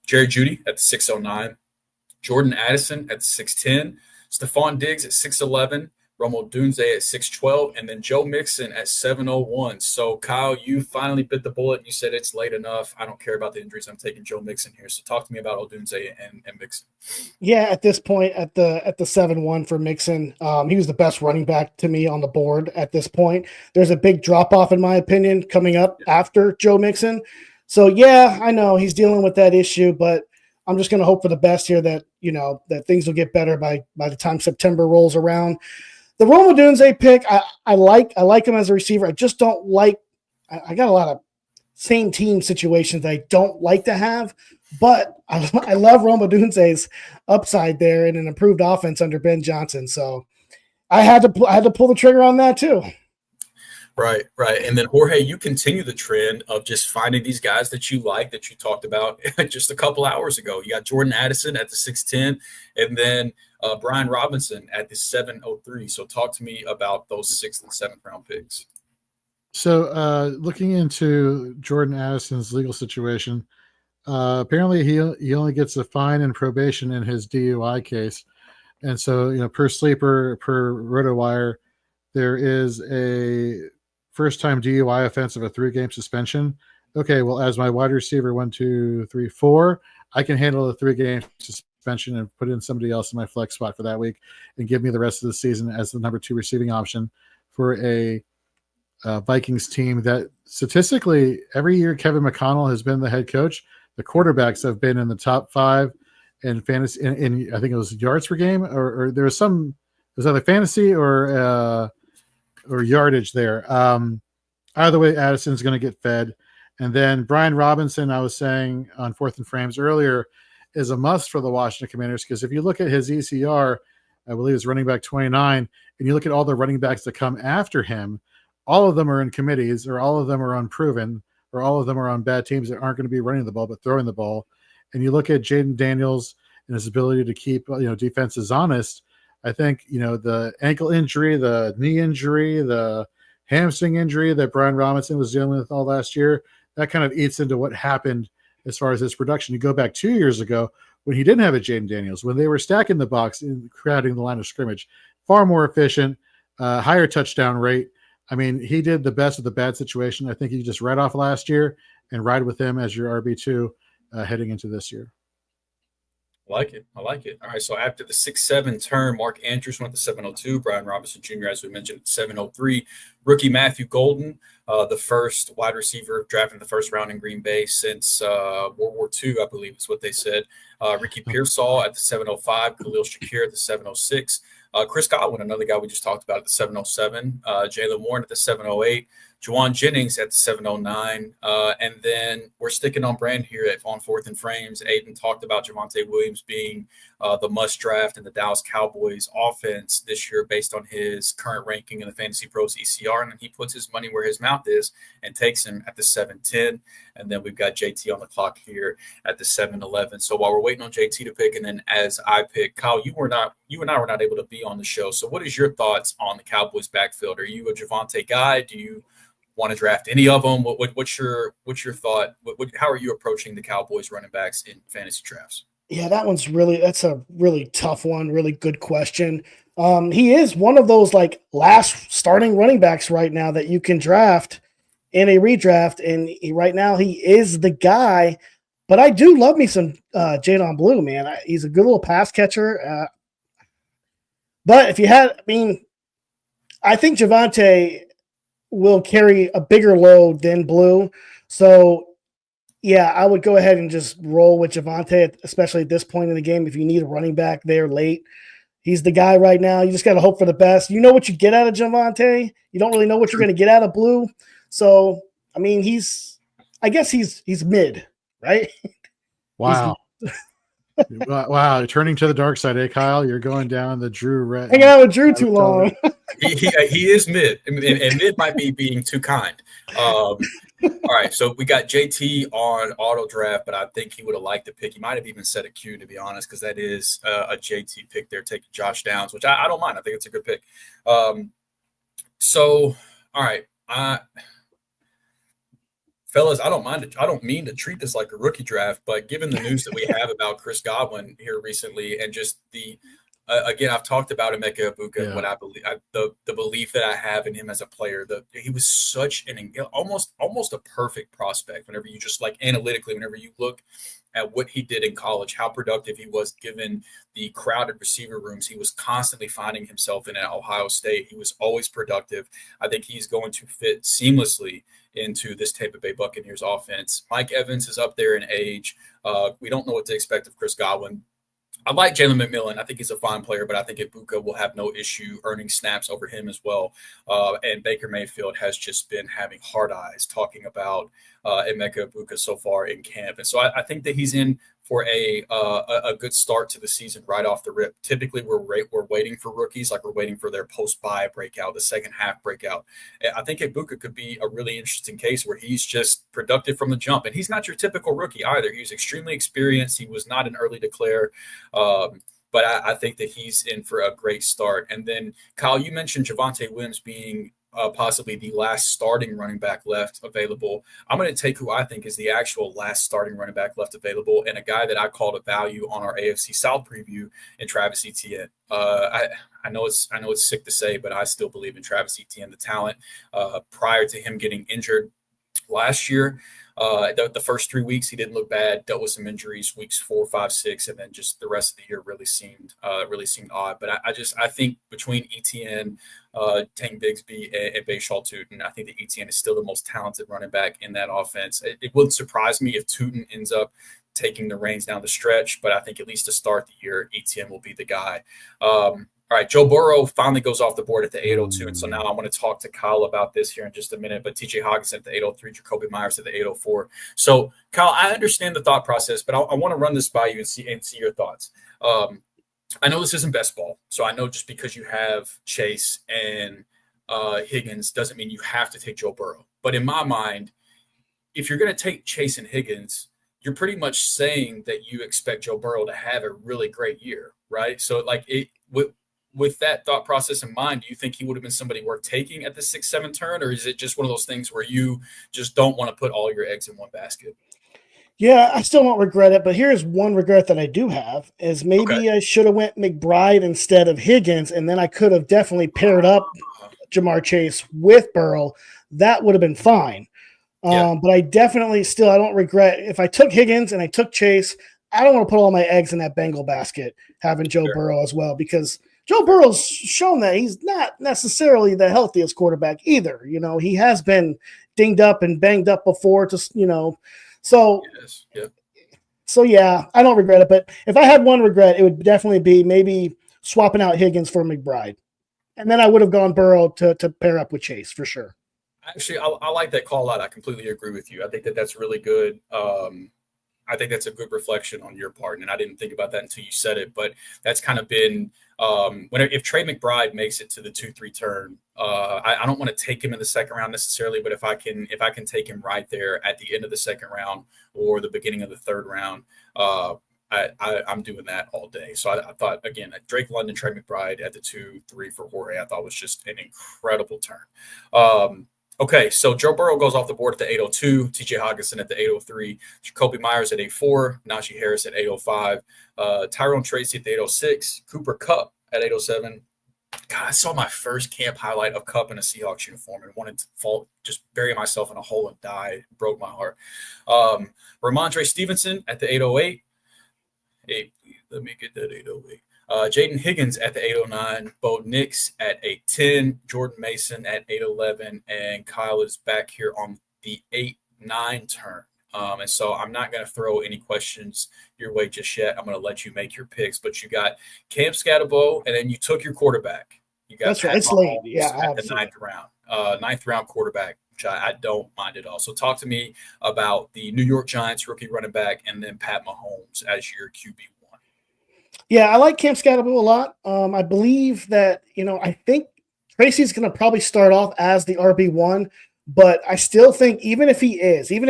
Jerry Jeudy at the 609, Jordan Addison at the 610, Stephon Diggs at 611, Romo Dunze at 612, and then Joe Mixon at 701. So, Kyle, you finally bit the bullet. You said it's late enough. I don't care about the injuries. I'm taking Joe Mixon here. So talk to me about Odunze and Mixon. Yeah, at this point, at the 7-1 for Mixon, he was the best running back to me on the board at this point. There's a big drop-off, in my opinion, coming up after Joe Mixon. So, yeah, I know he's dealing with that issue, but I'm just going to hope for the best here that, that things will get better by the time September rolls around. The Roma Dunze pick, I like him as a receiver. I just don't like. I got a lot of same team situations that I don't like to have, but I love Roma Dunze's upside there in an improved offense under Ben Johnson. So I had to pull the trigger on that too. Right. And then, Jorge, you continue the trend of just finding these guys that you like, that you talked about just a couple hours ago. You got Jordan Addison at the 6'10", and then Brian Robinson at the 703. So talk to me about those 6th and 7th round picks. So looking into Jordan Addison's legal situation, apparently he only gets a fine and probation in his DUI case. And so, per Sleeper, per RotoWire, there is a first-time DUI offense of a 3-game suspension. Okay, well, as my wide receiver 1, 2, 3, 4, I can handle the 3-game suspension and put in somebody else in my flex spot for that week and give me the rest of the season as the number 2 receiving option for a Vikings team that statistically every year Kevin McConnell has been the head coach. The quarterbacks have been in the top 5 in fantasy. In I think it was yards per game, or there was some. It was either fantasy or yardage there. Either way, Addison's going to get fed. And then Brian Robinson, I was saying on 4th and Frames earlier, is a must for the Washington Commanders because if you look at his ECR, I believe it's running back 29, and you look at all the running backs that come after him, all of them are in committees, or all of them are unproven, or all of them are on bad teams that aren't going to be running the ball but throwing the ball. And you look at Jaden Daniels and his ability to keep defenses honest. I think, the ankle injury, the knee injury, the hamstring injury that Brian Robinson was dealing with all last year, that kind of eats into what happened as far as his production. You go back 2 years ago when he didn't have a Jaden Daniels, when they were stacking the box and crowding the line of scrimmage, far more efficient, higher touchdown rate. I mean, he did the best of the bad situation. I think you just ride off last year and ride with him as your RB2 heading into this year. I like it. All right, so after the 6-7 turn, Mark Andrews went to 702, Brian Robinson Jr., as we mentioned, 703. Rookie Matthew Golden, the first wide receiver drafted in the first round in Green Bay since World War II, I believe is what they said. Ricky Pearsall at the 705, Khalil Shakir at the 706. Chris Godwin, another guy we just talked about at the 707. Jaylen Warren at the 708. Juwan Jennings at the 709. And then we're sticking on brand here on 4th and Frames. Aiden talked about Javonte Williams being the must draft in the Dallas Cowboys offense this year based on his current ranking in the Fantasy Pros ECR. And then he puts his money where his mouth is and takes him at the 710. And then we've got JT on the clock here at the 711. So while we're waiting on JT to pick, and then as I pick, Kyle, you and I were not able to be on the show. So what is your thoughts on the Cowboys backfield? Are you a Javonte guy? Do you want to draft any of them? What's your thought? How are you approaching the Cowboys running backs in fantasy drafts? Yeah, that's a really tough one. Really good question. He is one of those like last starting running backs right now that you can draft in a redraft. And right now he is the guy, but I do love me some Jadon Blue, man. He's a good little pass catcher. But I think Javonte will carry a bigger load than Blue. So, yeah, I would go ahead and just roll with Javonte, especially at this point in the game. If you need a running back there late, he's the guy right now. You just got to hope for the best. You know what you get out of Javonte. You don't really know what you're going to get out of Blue. So, I mean, he's mid, right? Wow. Wow, turning to the dark side, Kyle? You're going down the Drew red. Hanging out with Drew too long. He is mid, and mid might be being too kind. All right, so we got JT on auto draft, but I think he would have liked the pick. He might have even set a Q, to be honest, because that is a JT pick there, taking Josh Downs, which I don't mind. I think it's a good pick. So, all right, fellas, I don't mean to treat this like a rookie draft, but given the news that we have about Chris Godwin here recently, and just again, I've talked about Emeka Egbuka and what I believe, the belief that I have in him as a player. He was such an almost a perfect prospect. Whenever you just like analytically, whenever you look at what he did in college, how productive he was given the crowded receiver rooms. He was constantly finding himself in at Ohio State. He was always productive. I think he's going to fit seamlessly into this Tampa Bay Buccaneers offense. Mike Evans is up there in age. We don't know what to expect of Chris Godwin. I like Jalen McMillan. I think he's a fine player, but I think Ibuka will have no issue earning snaps over him as well. And Baker Mayfield has just been having hard eyes talking about Emeka Ibuka so far in camp. And so I think that he's in for a good start to the season right off the rip. Typically, we're waiting for rookies, like we're waiting for their post-bye breakout, the second half breakout. I think Ibuka could be a really interesting case where he's just productive from the jump. And he's not your typical rookie either. He's extremely experienced. He was not an early declare. But I think that he's in for a great start. And then, Kyle, you mentioned Javonte Williams being possibly the last starting running back left available. I'm going to take who I think is the actual last starting running back left available, and a guy that I called a value on our AFC South preview in Travis Etienne. I know it's sick to say, but I still believe in Travis Etienne, the talent. Prior to him getting injured last year, the first 3 weeks he didn't look bad, dealt with some injuries weeks 4, 5, 6, and then just the rest of the year really seemed odd. But I think between Etienne, Tank Bigsby, and Bayshall Tootin, I think that Etienne is still the most talented running back in that offense. It wouldn't surprise me if Tootin ends up taking the reins down the stretch, but I think at least to start the year, Etienne will be the guy. All right, Joe Burrow finally goes off the board at the 802, and so now I want to talk to Kyle about this here in just a minute, but TJ Hockenson at the 803, Jacoby Myers at the 804. So, Kyle, I understand the thought process, but I want to run this by you and see your thoughts. I know this isn't best ball, so I know just because you have Chase and Higgins doesn't mean you have to take Joe Burrow. But in my mind, if you're going to take Chase and Higgins, you're pretty much saying that you expect Joe Burrow to have a really great year, right? So, like, with that thought process in mind, do you think he would have been somebody worth taking at the 6-7 turn, or is it just one of those things where you just don't want to put all your eggs in one basket? Yeah, I still don't regret it, but here's one regret that I do have is maybe I should have went McBride instead of Higgins, and then I could have definitely paired up Jamar Chase with Burrow. That would have been fine. But I definitely I don't regret if I took Higgins and I took Chase. I don't want to put all my eggs in that Bengal basket having Joe Burrow as well, because Joe Burrow's shown that he's not necessarily the healthiest quarterback either. You know, he has been dinged up and banged up before, so yeah, I don't regret it. But if I had one regret, it would definitely be maybe swapping out Higgins for McBride. And then I would have gone Burrow to pair up with Chase for sure. Actually, I like that call out. I completely agree with you. I think that that's really good. I think that's a good reflection on your part, and I didn't think about that until you said it. But that's kind of been if Trey McBride makes it to the 2-3 turn, I don't want to take him in the second round necessarily, but if I can take him right there at the end of the second round or the beginning of the third round, I'm doing that all day. So I thought, again, Drake London, Trey McBride at the 2-3 for Jorge, I thought was just an incredible turn. Okay, so Joe Burrow goes off the board at the 802, TJ Hockenson at the 803, Jacoby Myers at 804, Najee Harris at 805, Tyrone Tracy at the 806, Cooper Kupp at 807. God, I saw my first camp highlight of Kupp in a Seahawks uniform and wanted to just bury myself in a hole and die. It broke my heart. Ramondre Stevenson at the 808. Let me get that 808. Jaden Higgins at the 809, Bo Nix at 810, Jordan Mason at 811, and Kyle is back here on the 8-9 turn. And so I'm not going to throw any questions your way just yet. I'm going to let you make your picks, but you got Cam Scatterbo, and then you took your quarterback. You got That's right. It's late. Yeah, at the ninth round quarterback, which I don't mind at all. So talk to me about the New York Giants rookie running back, and then Pat Mahomes as your QB1. Yeah, I like Cam Scatterbo a lot. I believe that, I think Tracy's going to probably start off as the RB1, but I still think even if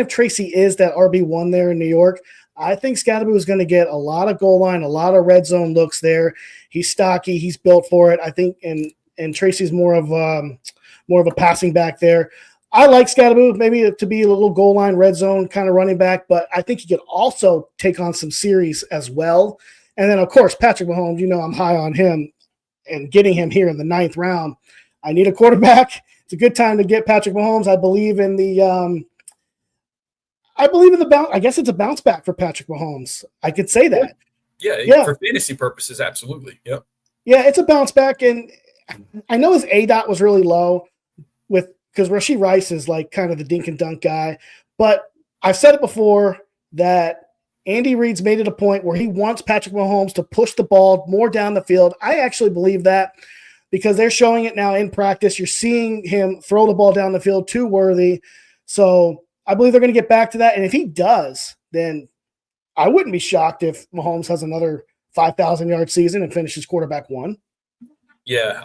Tracy is that RB1 there in New York, I think Scatterbo is going to get a lot of goal line, a lot of red zone looks there. He's stocky. He's built for it. I think, and Tracy's more of a passing back there. I like Scatterbo maybe to be a little goal line, red zone kind of running back, but I think he could also take on some series as well. And then, of course, Patrick Mahomes, I'm high on him, and getting him here in the 9th round. I need a quarterback. It's a good time to get Patrick Mahomes. I believe in the bounce. I guess it's a bounce back for Patrick Mahomes. I could say that. Yeah. For fantasy purposes, absolutely. Yep. Yeah, it's a bounce back, and I know his ADOT was really low because Rashee Rice is like kind of the dink and dunk guy, but I've said it before that Andy Reid's made it a point where he wants Patrick Mahomes to push the ball more down the field. I actually believe that because they're showing it now in practice. You're seeing him throw the ball down the field to Worthy. So I believe they're going to get back to that. And if he does, then I wouldn't be shocked if Mahomes has another 5,000-yard season and finishes quarterback one. Yeah,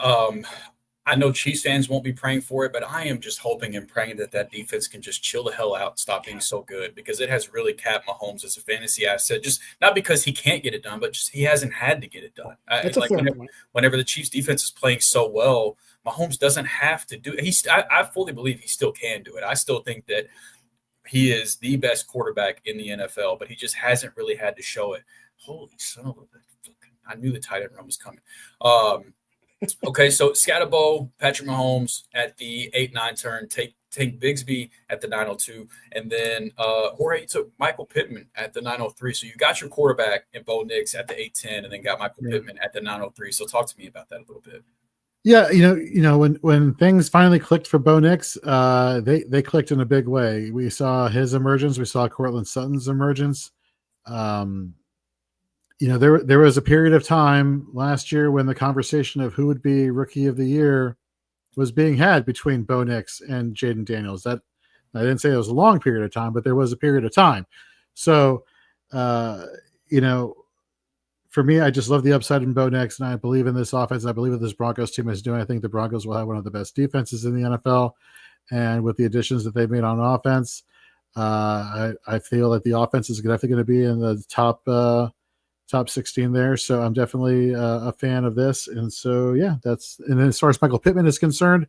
I know Chiefs fans won't be praying for it, but I am just hoping and praying that defense can just chill the hell out and stop being so good, because it has really capped Mahomes as a fantasy asset. Just not because he can't get it done, but just he hasn't had to get it done. That's a fair point. Whenever the Chiefs defense is playing so well, Mahomes doesn't have to do it. I fully believe he still can do it. I still think that he is the best quarterback in the NFL, but he just hasn't really had to show it. Holy son of a – I knew the tight end run was coming. Okay, so Scatterbo, Patrick Mahomes at the 8-9 turn, take Bigsby at the 902, and then Jorge took Michael Pittman at the 903. So you got your quarterback in Bo Nix at the 810, and then got Michael Pittman at the 903. So talk to me about that a little bit. Yeah, when things finally clicked for Bo Nix, they clicked in a big way. We saw his emergence. We saw Cortland Sutton's emergence. There was a period of time last year when the conversation of who would be Rookie of the Year was being had between Bo Nix and Jaden Daniels. That I didn't say it was a long period of time, but there was a period of time. So, for me, I just love the upside in Bo Nix, and I believe in this offense. I believe what this Broncos team is doing. I think the Broncos will have one of the best defenses in the NFL, and with the additions that they've made on offense, I feel that the offense is definitely going to be in the top 16 there. So I'm definitely a fan of this. And so, yeah, and then as far as Michael Pittman is concerned,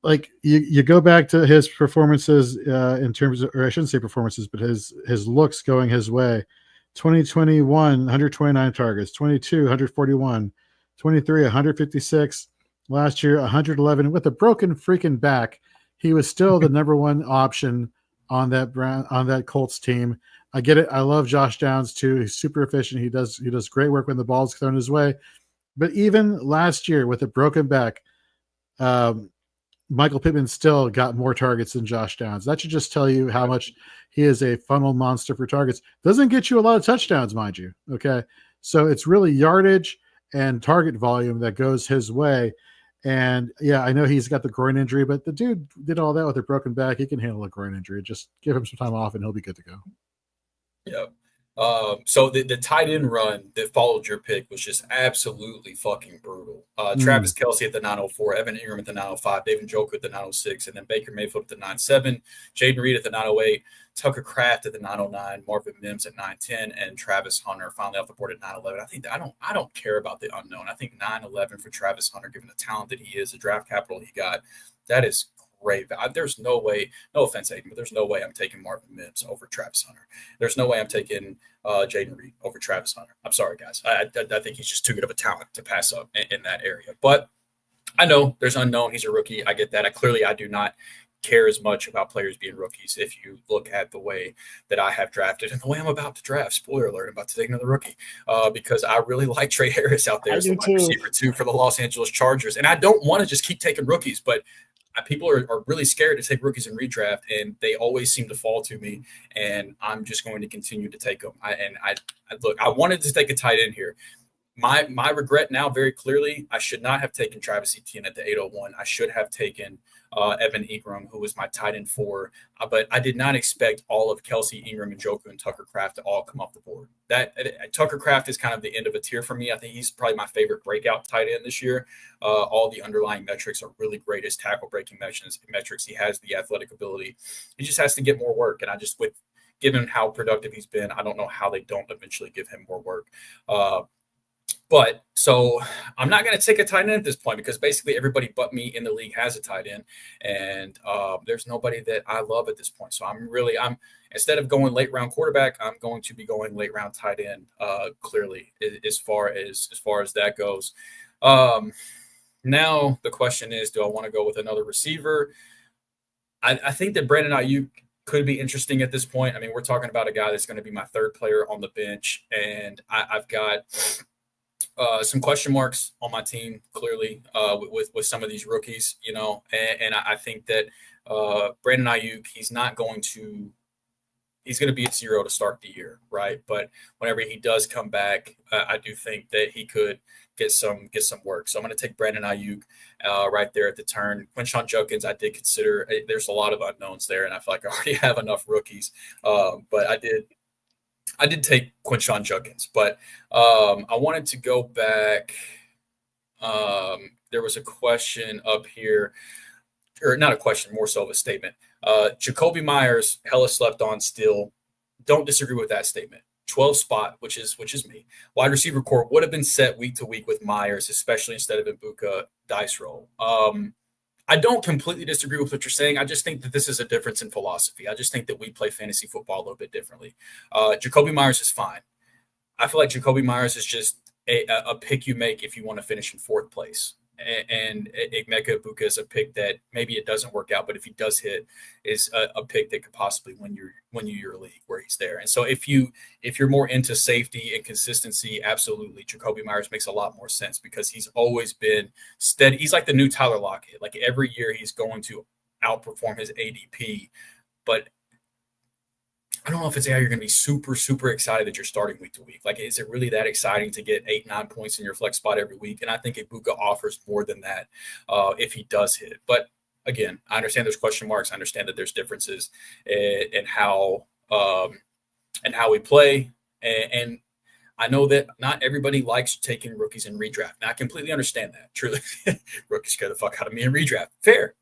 like you go back to his performances in terms of, or I shouldn't say performances, but his looks going his way. 2021, 129 targets, 22, 141, 23, 156, last year, 111 with a broken freaking back. He was still the number one option on that Colts team. I get it. I love Josh Downs too. He's super efficient. He does great work when the ball's thrown his way. But even last year with a broken back, Michael Pittman still got more targets than Josh Downs. That should just tell you how much he is a funnel monster for targets. Doesn't get you a lot of touchdowns, mind you. Okay. So it's really yardage and target volume that goes his way. And yeah, I know he's got the groin injury, but the dude did all that with a broken back. He can handle a groin injury. Just give him some time off and he'll be good to go. Yep. So the tight end run that followed your pick was just absolutely fucking brutal. Travis Kelce at the 904, Evan Ingram at the 905, David Njoku at the 906, and then Baker Mayfield at the 97, Jaden Reed at the 908, Tucker Kraft at the 909, Marvin Mims at 910, and Travis Hunter finally off the board at 911. I don't care about the unknown. I think 911 for Travis Hunter, given the talent that he is, the draft capital he got, that is great. There's no way, no offense, Aiden, but there's no way I'm taking Marvin Mims over Travis Hunter. There's no way I'm taking Jaden Reed over Travis Hunter. I'm sorry, guys. I think he's just too good of a talent to pass up in that area. But I know there's unknown. He's a rookie. I get that. I do not care as much about players being rookies if you look at the way that I have drafted and the way I'm about to draft. Spoiler alert, I'm about to take another rookie because I really like Trey Harris out there as the wide receiver too for the Los Angeles Chargers. And I don't want to just keep taking rookies, but people are really scared to take rookies in redraft, and they always seem to fall to me, and I'm just going to continue to take them. I wanted to take a tight end here. My regret now, very clearly, I should not have taken Travis Etienne at the 801. I should have taken Evan Ingram, who was my tight end 4. But I did not expect all of Kelce, Ingram, and Njoku and Tucker Kraft to all come off the board. Tucker Kraft is kind of the end of a tier for me. I think he's probably my favorite breakout tight end this year. All the underlying metrics are really great. His tackle breaking metrics. He has the athletic ability. He just has to get more work. And given how productive he's been, I don't know how they don't eventually give him more work. But so I'm not going to take a tight end at this point because basically everybody but me in the league has a tight end, and there's nobody that I love at this point. So I'm instead of going late round quarterback, I'm going to be going late round tight end. Clearly, as far as that goes. Now the question is, do I want to go with another receiver? I think that Brandon Ayuk could be interesting at this point. I mean, we're talking about a guy that's going to be my third player on the bench, and I've got some question marks on my team, clearly, with some of these rookies, and I think that Brandon Ayuk, he's not going to he's going to be at 0 to start the year, right? But whenever he does come back, I do think that he could get some work. So I'm going to take Brandon Ayuk right there at the turn. Quinshon Judkins, I did consider. There's a lot of unknowns there, and I feel like I already have enough rookies. But I did take Quinshon Judkins. But I wanted to go back. There was a question up here, or not a question, more so of a statement. Jacoby Myers, hella slept on still. Don't disagree with that statement. 12 spot, which is me. Wide receiver core would have been set week to week with Myers, especially instead of Ibuka dice roll. I don't completely disagree with what you're saying. I just think that this is a difference in philosophy. I just think that we play fantasy football a little bit differently. Jacoby Myers is fine. I feel like Jacoby Myers is just a pick you make if you want to finish in 4th place. And Emeka Ibuka is a pick that maybe it doesn't work out, but if he does hit, is a pick that could possibly win your league where he's there. And so if you're more into safety and consistency, absolutely, Jacoby Myers makes a lot more sense because he's always been steady. He's like the new Tyler Lockett. Like every year he's going to outperform his ADP, but I don't know if it's you're going to be super, super excited that you're starting week to week. Like, is it really that exciting to get 8-9 points in your flex spot every week? And I think Ibuka offers more than that if he does hit. But again, I understand there's question marks. I understand that there's differences in how we play. And I know that not everybody likes taking rookies in redraft. And I completely understand that. Truly, rookies scare the fuck out of me in redraft. Fair.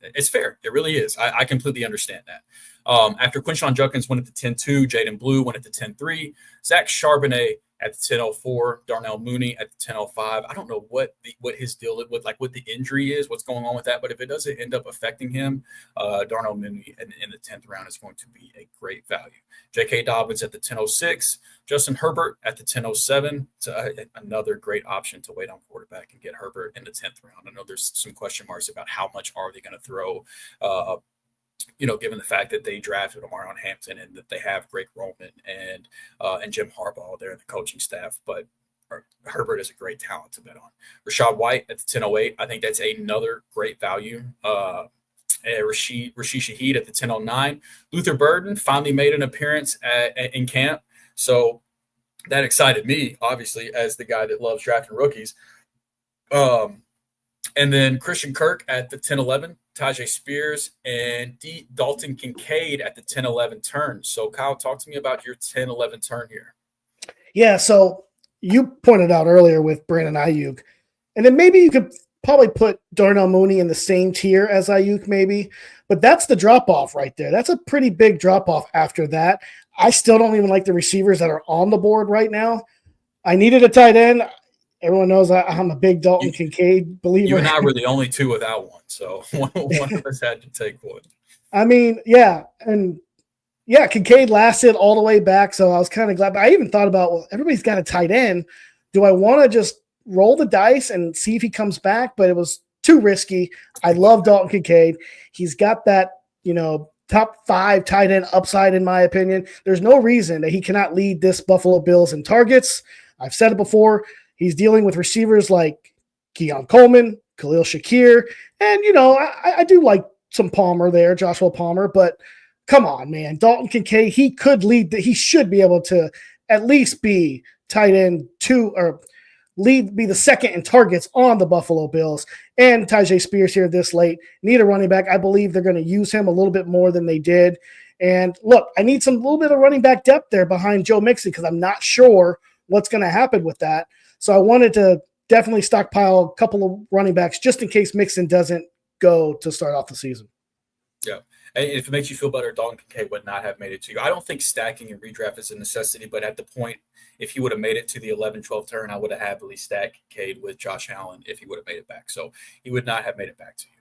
It's fair. It really is. I completely understand that. After Quinshon Judkins went at the 10-2, Jaden Blue went at the 10-3, Zach Charbonnet at the 10-04, Darnell Mooney at the 10-05. I don't know what his deal is with, like what the injury is, what's going on with that. But if it doesn't end up affecting him, Darnell Mooney in the 10th round is going to be a great value. J.K. Dobbins at the 10-06, Justin Herbert at the 10-07. It's another great option to wait on quarterback and get Herbert in the 10th round. I know there's some question marks about how much are they going to throw, given the fact that they drafted Omarion Hampton and that they have Greg Roman and Jim Harbaugh there in the coaching staff. But Herbert is a great talent to bet on. Rashad White at the 10-08. I think that's another great value. Rashid Shaheed at the 10-09. Luther Burden finally made an appearance in camp. So that excited me, obviously, as the guy that loves drafting rookies. And then Christian Kirk at the 10-11, Tajay Spears, and Dalton Kincaid at the 10-11 turn. So, Kyle, talk to me about your 10-11 turn here. Yeah, so you pointed out earlier with Brandon Ayuk, and then maybe you could probably put Darnell Mooney in the same tier as Ayuk maybe, but that's the drop-off right there. That's a pretty big drop-off after that. I still don't even like the receivers that are on the board right now. I needed a tight end. Everyone knows I'm a big Dalton Kincaid believer. You and I were the only two without one, so one of us had to take one. I mean, yeah, and yeah, Kincaid lasted all the way back, so I was kind of glad. But I even thought about, well, everybody's got a tight end. Do I want to just roll the dice and see if he comes back? But it was too risky. I love Dalton Kincaid. He's got that, top 5 tight end upside, in my opinion. There's no reason that he cannot lead this Buffalo Bills in targets. I've said it before. He's dealing with receivers like Keon Coleman, Khalil Shakir, and, I do like some Palmer there, Joshua Palmer, but come on, man. Dalton Kincaid, he could lead. He should be able to at least be tight end 2 or be the second in targets on the Buffalo Bills. And Tajay Spears here this late. Need a running back. I believe they're going to use him a little bit more than they did. And look, I need some little bit of running back depth there behind Joe Mixon because I'm not sure what's going to happen with that. So I wanted to definitely stockpile a couple of running backs just in case Mixon doesn't go to start off the season. Yeah. And if it makes you feel better, Dalton Kincaid would not have made it to you. I don't think stacking and redraft is a necessity, but at the point, if he would have made it to the 11-12 turn, I would have happily stacked Kincaid with Josh Allen if he would have made it back. So he would not have made it back to you.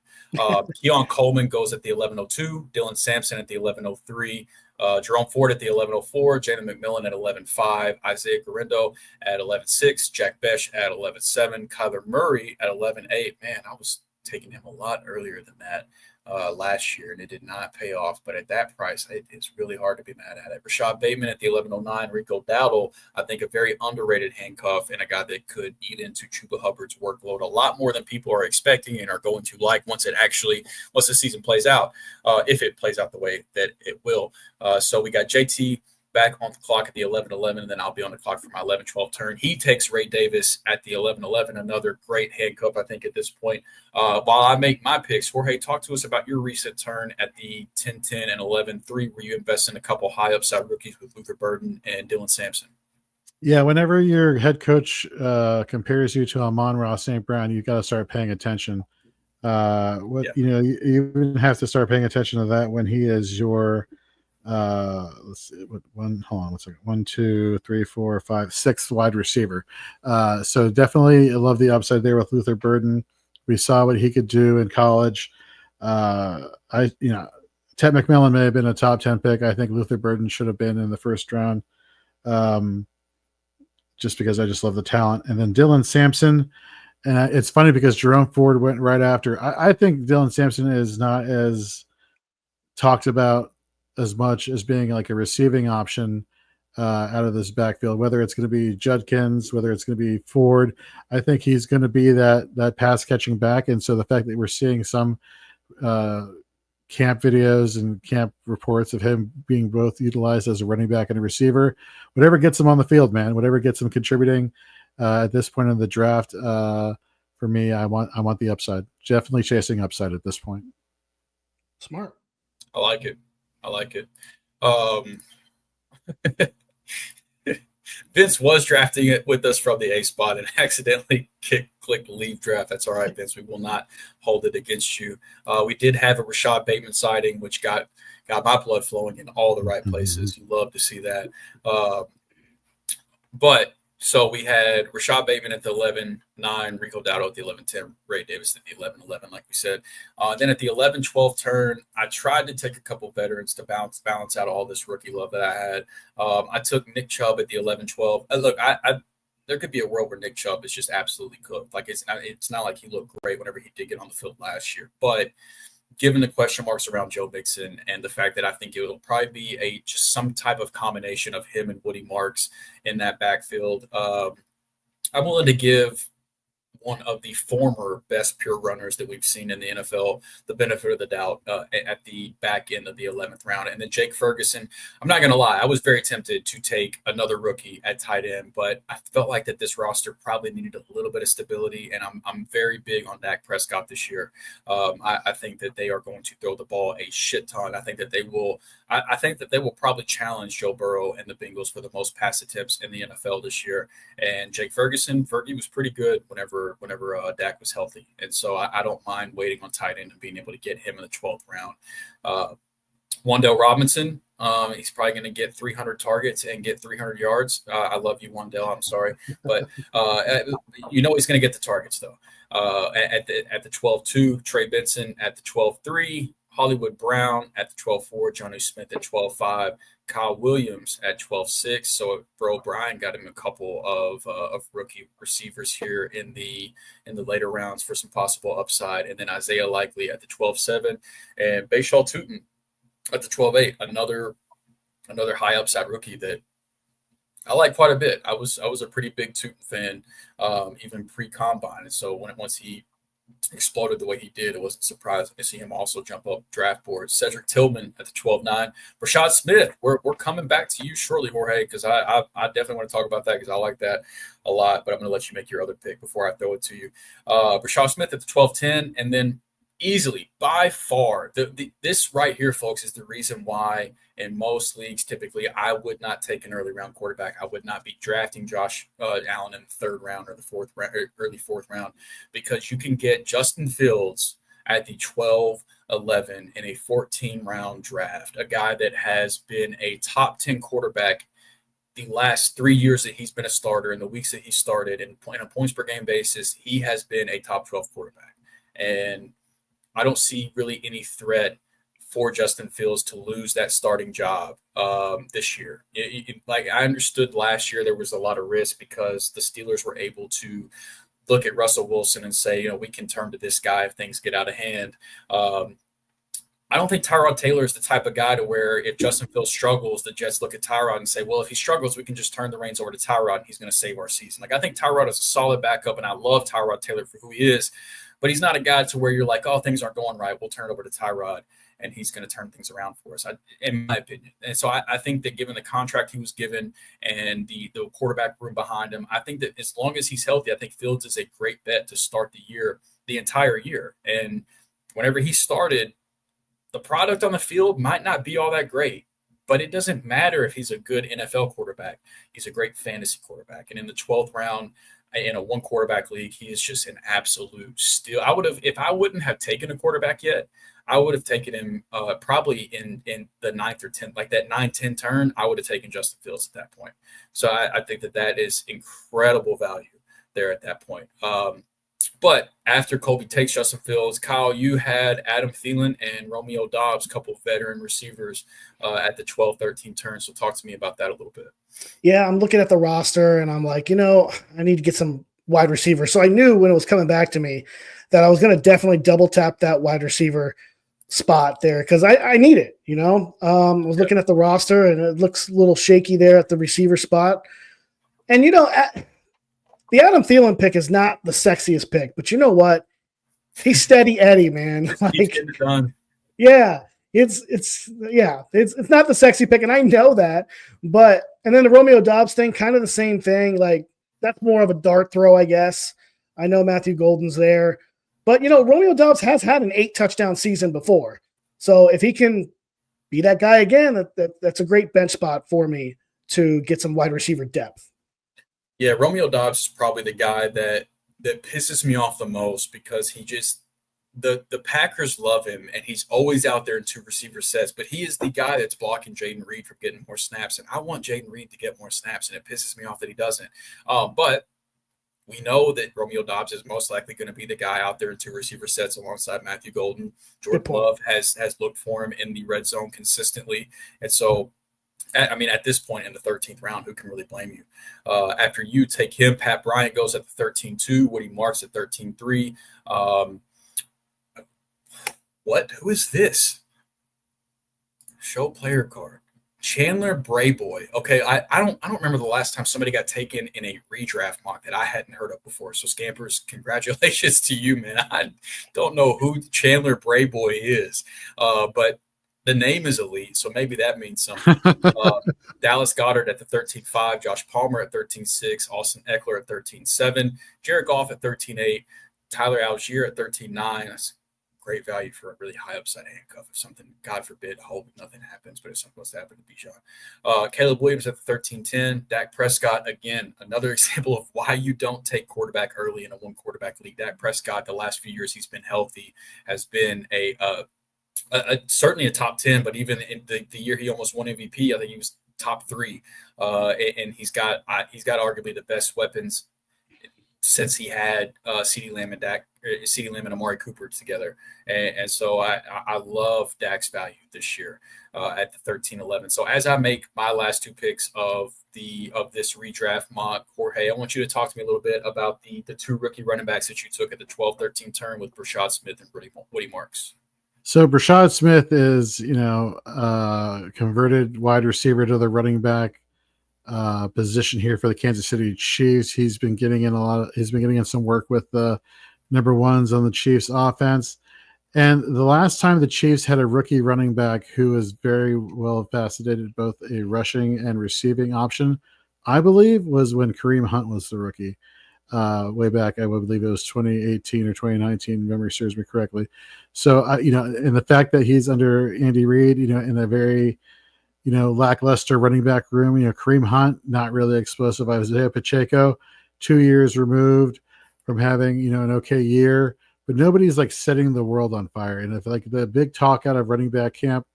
Keon Coleman goes at the 11-02, Dylan Sampson at the 11-03, Jerome Ford at the 11-04, Jalen McMillan at 11-5, Isaiah Garindo at 11-6, Jack Besh at 11-7, Kyler Murray at 11-8. Man, I was taking him a lot earlier than that. last year, and it did not pay off. But at that price, it's really hard to be mad at it. Rashad Bateman at the 1109, Rico Dowdle, I think a very underrated handcuff and a guy that could eat into Chuba Hubbard's workload a lot more than people are expecting and are going to like once the season plays out, if it plays out the way that it will. So we got JT back on the clock at the 11:11, and then I'll be on the clock for my 11:12 turn. He takes Ray Davis at the 11:11, another great handcuff, I think, at this point. While I make my picks, Jorge, talk to us about your recent turn at the 10:10 and 11:3, where you invest in a couple high upside rookies with Luther Burden and Dylan Sampson. Yeah, whenever your head coach compares you to Amon-Ra St. Brown, you got to start paying attention. You even have to start paying attention to that when he is your let's see, hold on one second. 1, 2, 3, 4, 5, 6 wide receiver. So definitely I love the upside there with Luther Burden. We saw what he could do in college. Ted McMillan may have been a top 10 pick. I think Luther Burden should have been in the first round. Just because I just love the talent. And then Dylan Sampson. And it's funny because Jerome Ford went right after. I think Dylan Sampson is not as talked about as much as being like a receiving option out of this backfield, whether it's going to be Judkins, whether it's going to be Ford. I think he's going to be that pass catching back. And so the fact that we're seeing some camp videos and camp reports of him being both utilized as a running back and a receiver, whatever gets him on the field, man, whatever gets him contributing at this point in the draft, for me, I want the upside. Definitely chasing upside at this point. Smart. I like it. Vince was drafting it with us from the A spot and accidentally clicked leave draft. That's all right, Vince. We will not hold it against you. We did have a Rashad Bateman sighting, which got my blood flowing in all the right places. You love to see that. So we had Rashad Bateman at the 11:9, Rico Dowdle at the 11:10, Ray Davis at the 11:11, like we said. Then at the 11:12 turn, I tried to take a couple veterans to balance out all this rookie love that I had. I took Nick Chubb at the 11:12. Look, there could be a world where Nick Chubb is just absolutely cooked. Like it's not like he looked great whenever he did get on the field last year, but given the question marks around Joe Mixon and the fact that I think it will probably be just some type of combination of him and Woody Marks in that backfield, I'm willing to give one of the former best pure runners that we've seen in the NFL the benefit of the doubt at the back end of the 11th round. And then Jake Ferguson, I'm not going to lie, I was very tempted to take another rookie at tight end, but I felt like that this roster probably needed a little bit of stability, and I'm very big on Dak Prescott this year. I think that they are going to throw the ball a shit ton. I think that they will probably challenge Joe Burrow and the Bengals for the most pass attempts in the NFL this year. And Jake Fergie was pretty good whenever Dak was healthy. And so I don't mind waiting on tight end and being able to get him in the 12th round. Wandale Robinson, he's probably going to get 300 targets and get 300 yards. I love you, Wandale. I'm sorry. But he's going to get the targets, though. At the 12-2, Trey Benson at the 12-3, Hollywood Brown at the 12-4, Johnny Smith at 12-5, Kyle Williams at 12-6. So Bro Brian got him a couple of rookie receivers here in the later rounds for some possible upside. And then Isaiah Likely at the 12-7 and Bayshal Tootin at the 12-8, another high upside rookie that I like quite a bit. I was a pretty big Tootin fan, even pre-combine. And so once he exploded the way he did, it wasn't surprising to see him also jump up draft boards. Cedric Tillman at the 12-9. Rashad Smith, we're coming back to you shortly, Jorge, because I definitely want to talk about that because I like that a lot, but I'm going to let you make your other pick before I throw it to you. Rashad Smith at the 12-10, and then easily, by far, this right here, folks, is the reason why in most leagues, typically, I would not take an early round quarterback. I would not be drafting Josh Allen in the third round or the fourth round, or early fourth round, because you can get Justin Fields at the 12-11 in a 14-round draft, a guy that has been a top 10 quarterback the last 3 years that he's been a starter, in the weeks that he started, and on a points per game basis, he has been a top 12 quarterback. And I don't see really any threat for Justin Fields to lose that starting job this year. Like I understood last year there was a lot of risk because the Steelers were able to look at Russell Wilson and say, we can turn to this guy if things get out of hand. I don't think Tyrod Taylor is the type of guy to where if Justin Fields struggles, the Jets look at Tyrod and say, well, if he struggles, we can just turn the reins over to Tyrod and he's going to save our season. Like, I think Tyrod is a solid backup, and I love Tyrod Taylor for who he is, but he's not a guy to where you're like, oh, things aren't going right, we'll turn it over to Tyrod and he's going to turn things around for us, in my opinion. And so I think that given the contract he was given and the quarterback room behind him, I think that as long as he's healthy, I think Fields is a great bet to start the entire year. And whenever he started, the product on the field might not be all that great, but it doesn't matter if he's a good NFL quarterback. He's a great fantasy quarterback. And in the 12th round, in a one quarterback league, he is just an absolute steal. If I wouldn't have taken a quarterback yet, I would have taken him probably in the 9th or 10th, like that 9-10 turn. I would have taken Justin Fields at that point. So I think that is incredible value there at that point. But after Colby takes Justin Fields, Kyle, you had Adam Thielen and Romeo Doubs, a couple of veteran receivers at the 12-13 turn. So talk to me about that a little bit. Yeah, I'm looking at the roster and I'm like, I need to get some wide receivers. So I knew when it was coming back to me that I was going to definitely double tap that wide receiver spot there because I need it. I was looking at the roster and it looks a little shaky there at the receiver spot. And, the Adam Thielen pick is not the sexiest pick, but you know what? He's steady Eddie, man. He's getting it done. Yeah, it's not the sexy pick, and I know that. And then the Romeo Doubs thing, kind of the same thing. Like, that's more of a dart throw, I guess. I know Matthew Golden's there, but Romeo Doubs has had an 8-touchdown season before. So if he can be that guy again, that's a great bench spot for me to get some wide receiver depth. Yeah, Romeo Doubs is probably the guy that pisses me off the most because he just the Packers love him and he's always out there in 2 receiver sets, but he is the guy that's blocking Jaden Reed from getting more snaps, and I want Jaden Reed to get more snaps, and it pisses me off that he doesn't. But we know that Romeo Doubs is most likely going to be the guy out there in 2 receiver sets alongside Matthew Golden. Jordan Love has looked for him in the red zone consistently, and so. At this point in the 13th round, who can really blame you? After you take him, Pat Bryant goes at the 13-2, Woody Marks at 13-3. Who is this? Show player card. Chandler Brayboy. Okay, I don't remember the last time somebody got taken in a redraft mock that I hadn't heard of before. So Scampers, congratulations to you, man. I don't know who Chandler Brayboy is, but the name is elite, so maybe that means something. Dallas Goedert at the 13-5, Josh Palmer at 13-6, Austin Eckler at 13-7, Jared Goff at 13-8, Tyler Algier at 13-9. That's great value for a really high upside handcuff. If something, God forbid, hope nothing happens, but if something was to happen to Bijan. Caleb Williams at the 13-10, Dak Prescott, again, another example of why you don't take quarterback early in a one quarterback league. Dak Prescott, the last few years he's been healthy, has been certainly a top 10, but even in the year he almost won MVP, I think he was top 3. And he's got arguably the best weapons since he had CeeDee Lamb and Amari Cooper together. And so I love Dak's value this year at the 13-11. So as I make my last 2 picks of this redraft mock, Jorge, I want you to talk to me a little bit about the 2 rookie running backs that you took at the 12-13 turn with Brashad Smith and Woody Marks. So Brashad Smith is, converted wide receiver to the running back position here for the Kansas City Chiefs. He's been getting in some work with the number ones on the Chiefs offense. And the last time the Chiefs had a rookie running back who was very well faceted, both a rushing and receiving option, I believe, was when Kareem Hunt was the rookie. Way back, I would believe it was 2018 or 2019, memory serves me correctly. So, and the fact that he's under Andy Reid, in a very, lackluster running back room, Kareem Hunt, not really explosive. Isaiah Pacheco, 2 years removed from having, an okay year, but nobody's like setting the world on fire. And if like the big talk out of running back camp,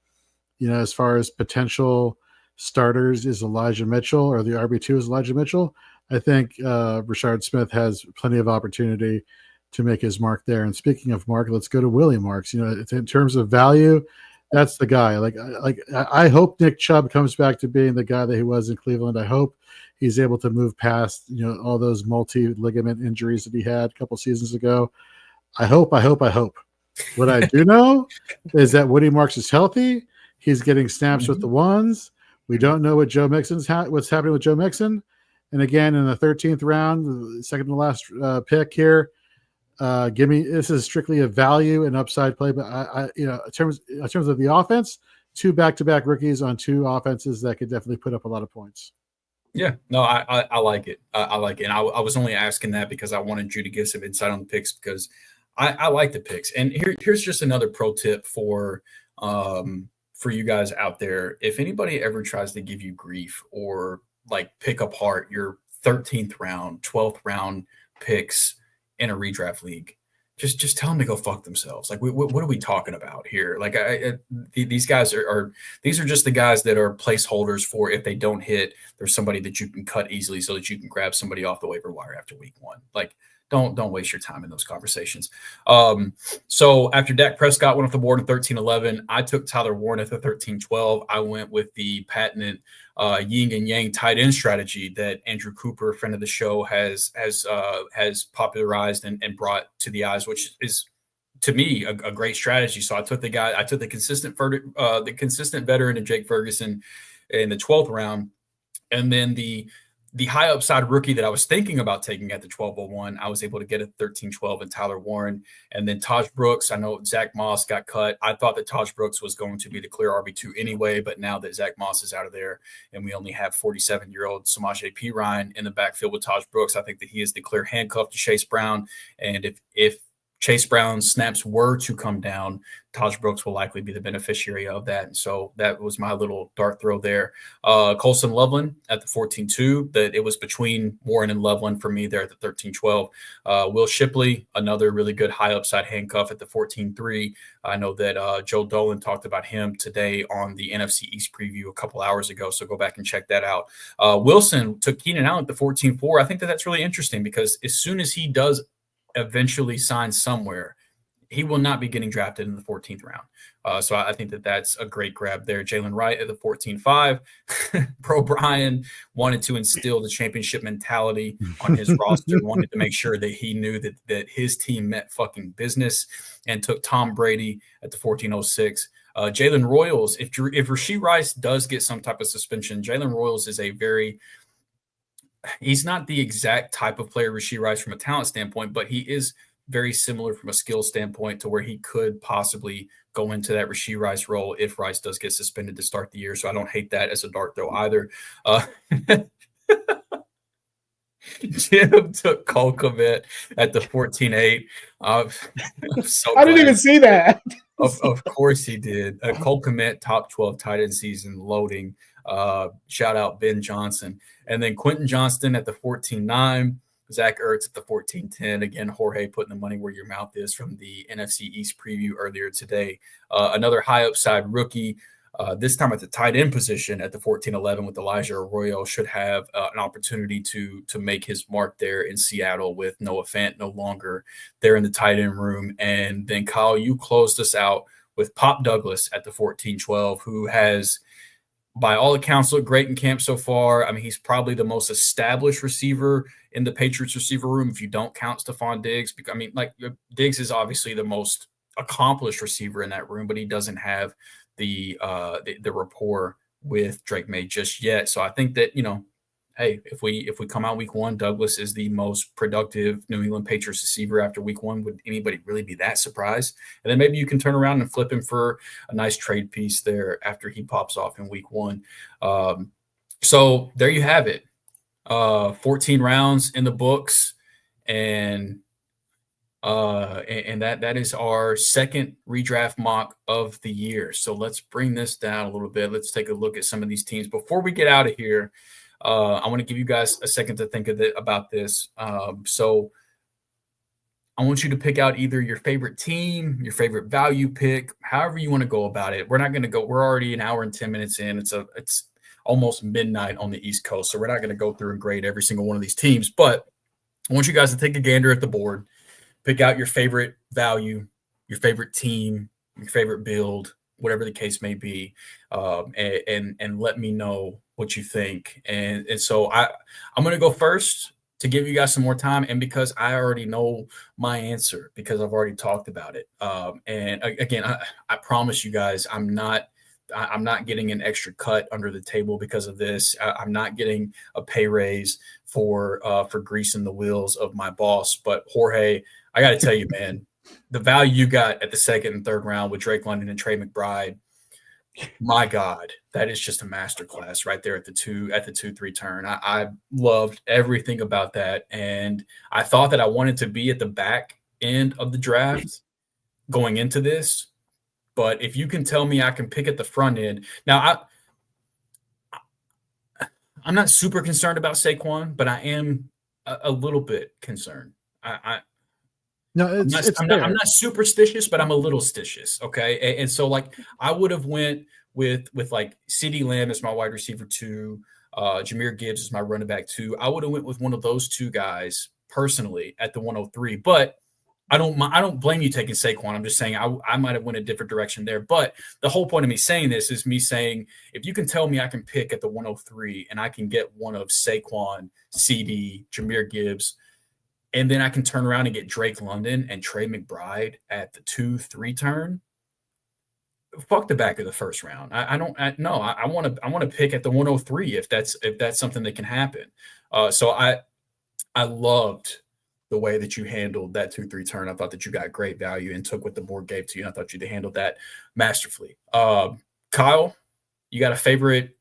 as far as potential starters is Elijah Mitchell, or the RB2 is Elijah Mitchell, I think Brashad Smith has plenty of opportunity to make his mark there. And speaking of mark, let's go to Willie Marks. In terms of value, that's the guy. I hope Nick Chubb comes back to being the guy that he was in Cleveland. I hope he's able to move past, all those multi-ligament injuries that he had a couple seasons ago. I hope. What I do know is that Woody Marks is healthy. He's getting snaps with the ones. We don't know what what's happening with Joe Mixon. And again, in the 13th round, the second to last pick here, this is strictly a value and upside play. But in terms of the offense, 2 back-to-back rookies on 2 offenses that could definitely put up a lot of points. Yeah, no, I like it. I like it. And I was only asking that because I wanted you to give some insight on the picks because I like the picks. And here's just another pro tip for you guys out there. If anybody ever tries to give you grief or like pick apart your 13th round, 12th round picks in a redraft league, just tell them to go fuck themselves. Like, what are we talking about here? Like, these guys these are just the guys that are placeholders for if they don't hit, there's somebody that you can cut easily so that you can grab somebody off the waiver wire after week 1. Like, don't waste your time in those conversations. So after Dak Prescott went off the board in 13-11, I took Tyler Warren at the 13-12. I went with the patented yin and yang tight end strategy that Andrew Cooper, friend of the show, has popularized and brought to the eyes, which is to me a great strategy. So I took the consistent veteran in Jake Ferguson in the 12th round, and then the high upside rookie that I was thinking about taking at the 12-01, I was able to get a 13-12 in Tyler Warren. And then Taj Brooks, I know Zach Moss got cut. I thought that Taj Brooks was going to be the clear RB2 anyway, but now that Zach Moss is out of there and we only have 47-year-old Samaje Perine in the backfield with Taj Brooks, I think that he is the clear handcuff to Chase Brown. And if Chase Brown's snaps were to come down, Taj Brooks will likely be the beneficiary of that. And so that was my little dart throw there. Colson Loveland at the 14-2, that it was between Warren and Loveland for me there at the 13-12. Will Shipley, another really good high upside handcuff at the 14-3. I know that Joe Dolan talked about him today on the NFC East preview a couple hours ago, so go back and check that out. Wilson took Keenan Allen at the 14-4. I think that that's really interesting because as soon as he does eventually sign somewhere, he will not be getting drafted in the 14th round. So I think that that's a great grab there. Jalen Wright at the 14-5. Bro Brian wanted to instill the championship mentality on his roster, wanted to make sure that he knew that his team meant fucking business, and took Tom Brady at the 14-06. Jalen Royals, if Rashee Rice does get some type of suspension, Jalen Royals is he's not the exact type of player Rashee Rice from a talent standpoint, but he is very similar from a skill standpoint to where he could possibly go into that Rashee Rice role if Rice does get suspended to start the year. So I don't hate that as a dart throw either. Jim took Cole Kmet at the 14-8. So I didn't even see that. Of course he did. Cole Kmet, top 12 tight end season, loading. Shout out Ben Johnson. And then Quentin Johnston at the 14-9. Zach Ertz at the 14-10. Again, Jorge putting the money where your mouth is from the NFC East preview earlier today. Another high upside rookie, this time at the tight end position at the 14-11 with Elijah Arroyo, should have an opportunity to make his mark there in Seattle with Noah Fant no longer there in the tight end room. And then, Kyle, you closed us out with Pop Douglas at the 14-12, who has, by all accounts, looked great in camp so far. I mean, he's probably the most established receiver in the Patriots receiver room if you don't count Stephon Diggs. I mean, like, Diggs is obviously the most accomplished receiver in that room, but he doesn't have the rapport with Drake May just yet. So I think that, hey, if we come out week 1, Douglas is the most productive New England Patriots receiver after week 1. Would anybody really be that surprised? And then maybe you can turn around and flip him for a nice trade piece there after he pops off in week 1. So there you have it. 14 rounds in the books, and that is our second redraft mock of the year. So let's bring this down a little bit. Let's take a look at some of these teams before we get out of here. I want to give you guys a second to think about this. So I want you to pick out either your favorite team, your favorite value pick, however you want to go about it. We're not going to go. We're already an hour and 10 minutes in. It's almost midnight on the East Coast, so we're not going to go through and grade every single one of these teams. But I want you guys to take a gander at the board, pick out your favorite value, your favorite team, your favorite build, whatever the case may be, and let me know what you think. And so I'm going to go first. to give you guys some more time, and because I already know my answer because I've already talked about it. And again, I promise you guys, I'm not getting an extra cut under the table because of this. I'm not getting a pay raise for greasing the wheels of my boss. But Jorge, I got to tell you, man, the value you got at the second and third round with Drake London and Trey McBride, my God, that is just a masterclass right there at the 2-3 turn. I loved everything about that. And I thought that I wanted to be at the back end of the draft going into this. But if you can tell me I can pick at the front end. Now, I'm not super concerned about Saquon, but I am a little bit concerned. No, I'm not superstitious, but I'm a little stitious. Okay. And so like I would have went with like CeeDee Lamb as my wide receiver 2, Jahmyr Gibbs as my running back 2. I would have went with one of those 2 guys personally at the 103, but I don't blame you taking Saquon. I'm just saying I might have went a different direction there. But the whole point of me saying this is me saying, if you can tell me I can pick at the 103 and I can get one of Saquon, CD, Jahmyr Gibbs, and then I can turn around and get Drake London and Trey McBride at the 2-3 turn, fuck the back of the first round. I want to pick at the 103 if that's something that can happen. So I loved the way that you handled that 2-3 turn. I thought that you got great value and took what the board gave to you. And I thought you handled that masterfully. Kyle, you got a favorite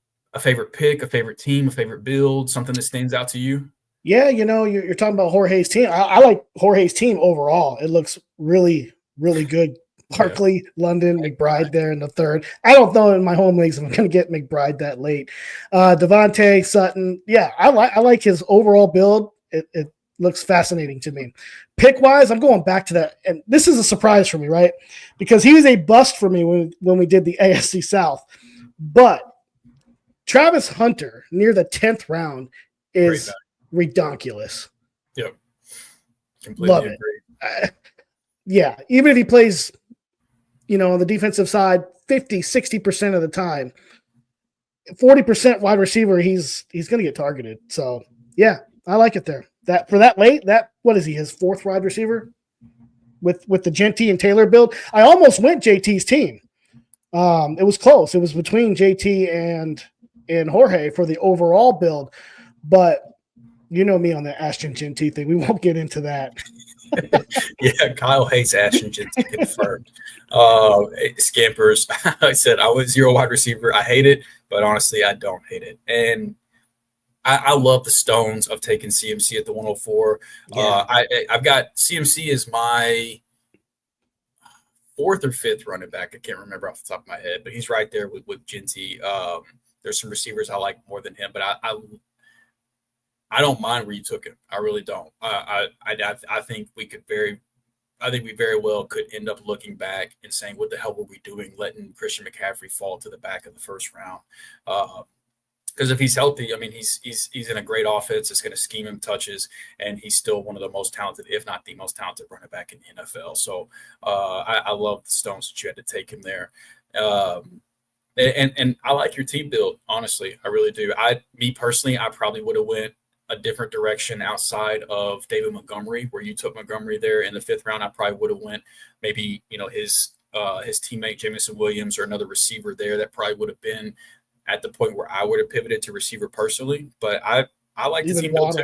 pick, a favorite team, a favorite build, something that stands out to you? Yeah, you're talking about Jorge's team. I like Jorge's team overall. It looks really, really good. Barkley, London, McBride there in the third. I don't know in my home leagues if I'm going to get McBride that late. Devontae, Sutton. Yeah, I like his overall build. It looks fascinating to me. Pick-wise, I'm going back to that. And this is a surprise for me, right? Because he was a bust for me when we did the AFC South. But Travis Hunter near the 10th round is redonkulous. Yep. Completely Love it. Yeah, even if he plays, on the defensive side 50, 60% of the time, 40% wide receiver, he's going to get targeted. So, yeah, I like it there. That for that late, what is he, his 4th wide receiver with the JT and Taylor build? I almost went JT's team. It was close. It was between JT and Jorge for the overall build, but you know me on the Ashton Genty thing. We won't get into that. Yeah, Kyle hates Ashton Genty, confirmed. Scampers, I said I was 0 wide receiver. I hate it, but honestly, I don't hate it. And I love the stones of taking CMC at the 104. Yeah. I've got CMC as my 4th or 5th running back. I can't remember off the top of my head, but he's right there with Genty. There's some receivers I like more than him, but I don't mind where you took him. I really don't. I think we very well could end up looking back and saying, what the hell were we doing letting Christian McCaffrey fall to the back of the first round? Because if he's healthy, I mean, he's in a great offense. It's going to scheme him touches, and he's still one of the most talented, if not the most talented running back in the NFL. So I love the stones that you had to take him there. And I like your team build, honestly. I really do. Me personally, I probably would have went a different direction outside of David Montgomery, where you took Montgomery there in the 5th round. I probably would have went maybe, his teammate Jameson Williams or another receiver there. That probably would have been at the point where I would have pivoted to receiver personally. But I like the team build too.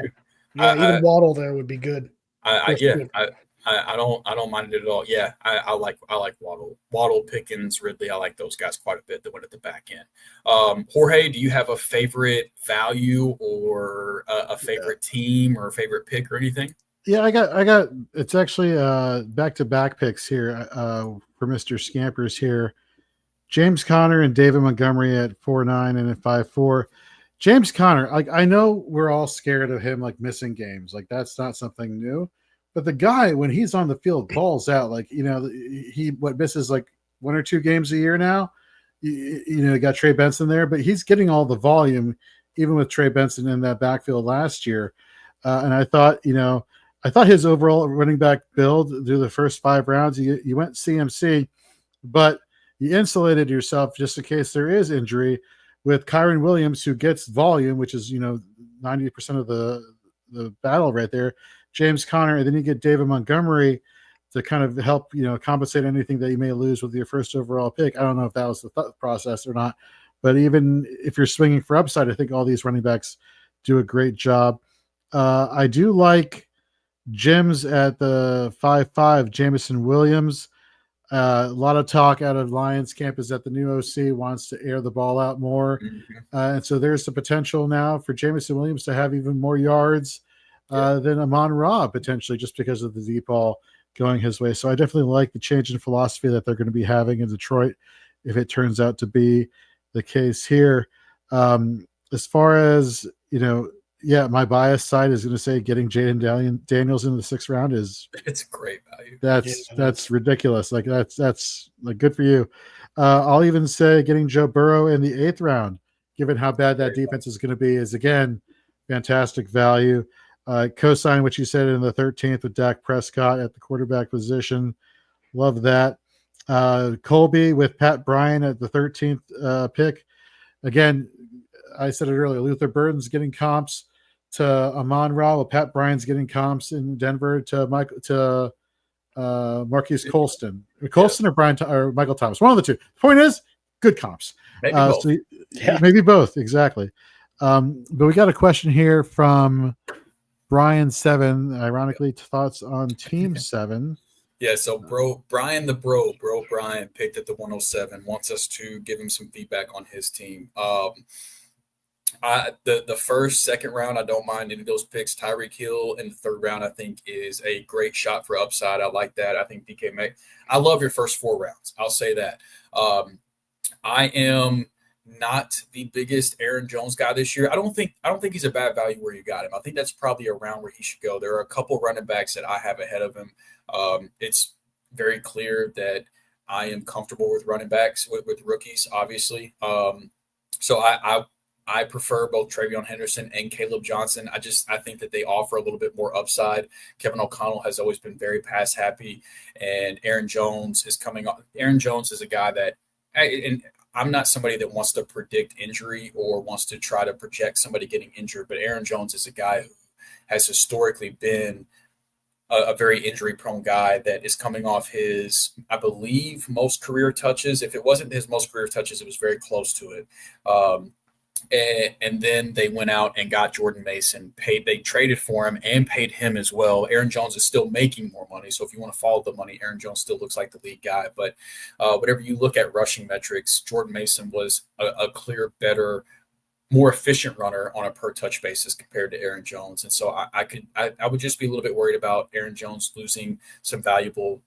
Yeah, even Waddle there would be good. I don't mind it at all. Yeah, I like Waddle, Pickens, Ridley. I like those guys quite a bit that went at the back end. Jorge, do you have a favorite value or a favorite team or a favorite pick or anything? Yeah, I got. It's actually back-to-back picks here for Mr. Scampers here. James Conner and David Montgomery at 4.9 and at 5.4. James Conner, I know we're all scared of him missing games. That's not something new. But the guy, when he's on the field, balls out. He misses 1 or 2 games a year now. You got Trey Benson there, but he's getting all the volume, even with Trey Benson in that backfield last year. And I thought his overall running back build through the first 5 rounds, you went CMC, but you insulated yourself just in case there is injury with Kyron Williams, who gets volume, which is 90% of the the battle right there. James Conner, and then you get David Montgomery to kind of help, compensate anything that you may lose with your first overall pick. I don't know if that was the thought process or not, but even if you're swinging for upside, I think all these running backs do a great job. I do like Jim's at the 5-5, Jameson Williams. A lot of talk out of Lions camp is that the new OC wants to air the ball out more. And so there's the potential now for Jameson Williams to have even more yards than Amon-Ra potentially, just because of the deep ball going his way. So I definitely like the change in philosophy that they're going to be having in Detroit if it turns out to be the case here. As far as, my bias side is going to say getting Jaden Daniels in the 6th round is it's great value. That's ridiculous. Like that's like good for you. I'll even say getting Joe Burrow in the 8th round, given how bad that defense is going to be, is again fantastic value. Co-sign what you said in the 13th with Dak Prescott at the quarterback position. Love that. Colby with Pat Bryan at the 13th pick. Again, I said it earlier, Luther Burden's getting comps to Amon-Ra, while Pat Bryan's getting comps in Denver to Marquise Colston. Colston or Michael Thomas. One of the two. The point is, good comps. Maybe both. Maybe both, exactly. But we got a question here from Brian 7, ironically, thoughts on Team 7. Yeah, so Brian picked at the 107, wants us to give him some feedback on his team. The first, second round, I don't mind any of those picks. Tyreek Hill in the 3rd round, I think, is a great shot for upside. I like that. I think DK Metcalf. I love your first 4 rounds. I'll say that. I am not the biggest Aaron Jones guy this year. I don't think he's a bad value where you got him. I think that's probably around where he should go. There are a couple running backs that I have ahead of him. It's very clear that I am comfortable with running backs with rookies, obviously. So I prefer both Travion Henderson and Caleb Johnson. I think that they offer a little bit more upside. Kevin O'Connell has always been very pass happy, and Aaron Jones is coming on. Aaron Jones is a guy that, and I'm not somebody that wants to predict injury or wants to try to project somebody getting injured, but Aaron Jones is a guy who has historically been a very injury-prone guy that is coming off his, I believe, most career touches. If it wasn't his most career touches, it was very close to it. And then they went out and got Jordan Mason. They traded for him and paid him as well. Aaron Jones is still making more money. So if you want to follow the money, Aaron Jones still looks like the lead guy. But whatever you look at rushing metrics, Jordan Mason was a clear, better, more efficient runner on a per touch basis compared to Aaron Jones. And so I would just be a little bit worried about Aaron Jones losing some valuable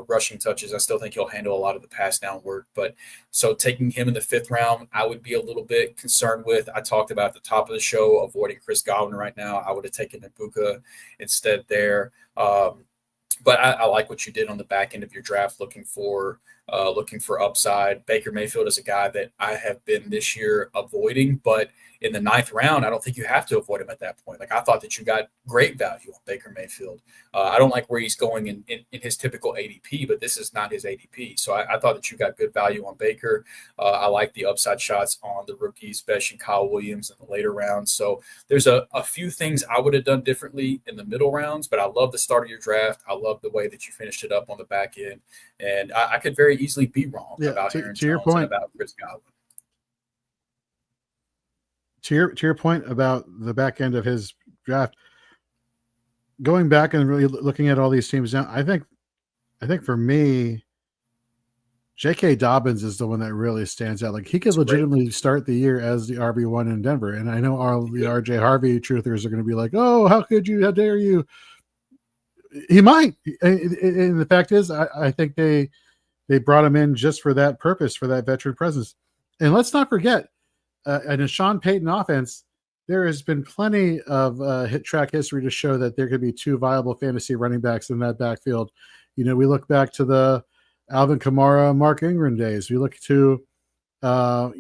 rushing touches. I still think he'll handle a lot of the pass down work, but so taking him in the 5th round, I would be a little bit concerned with. I talked about at the top of the show, avoiding Chris Godwin right now. I would have taken Ibuka instead there. But I like what you did on the back end of your draft, looking for upside. Baker Mayfield is a guy that I have been this year avoiding, but in the 9th round, I don't think you have to avoid him at that point. Like, I thought that you got great value on Baker Mayfield. I don't like where he's going in his typical ADP, but this is not his ADP. So I thought that you got good value on Baker. I like the upside shots on the rookies, Besh and Kyle Williams in the later rounds. So there's a few things I would have done differently in the middle rounds, but I love the start of your draft. I love the way that you finished it up on the back end. And I could very easily be wrong about Aaron Jones your point, and about Chris Godwin. To your point about the back end of his draft, going back and really looking at all these teams now, I think for me, J.K. Dobbins is the one that really stands out. Like, he could legitimately start the year as the RB1 in Denver. And I know all the RJ Harvey truthers are going to be like, oh, how could you? How dare you? He might. And the fact is, I think they brought him in just for that purpose, for that veteran presence. And let's not forget, in a Sean Payton offense, there has been plenty of hit track history to show that there could be 2 viable fantasy running backs in that backfield. We look back to the Alvin Kamara, Mark Ingram days. We look to, well,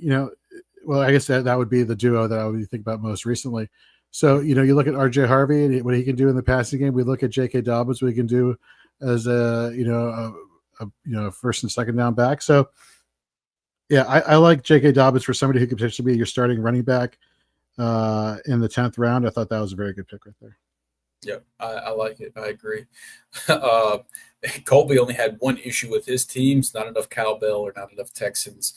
I guess that would be the duo that I would think about most recently. So, you look at RJ Harvey and what he can do in the passing game. We look at J.K. Dobbins, what he can do as a first and second down back. So, yeah, I like J.K. Dobbins for somebody who could potentially be your starting running back in the 10th round. I thought that was a very good pick right there. Yep, I like it. I agree. uh, Colby only had one issue with his teams: not enough cowbell or not enough Texans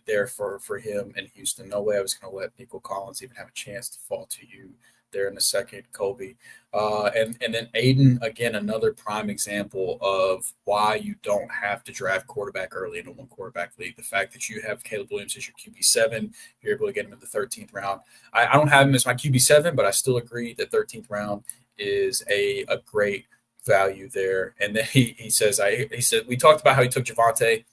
there for him in Houston. No way I was going to let Nico Collins even have a chance to fall to you there in a second, Colby. And then Aiden, again, another prime example of why you don't have to draft quarterback early in a one quarterback league. The fact that you have Caleb Williams as your QB7, you're able to get him in the 13th round. I don't have him as my QB7, but I still agree that 13th round is a great value there. And then he said we talked about how he took Javonte.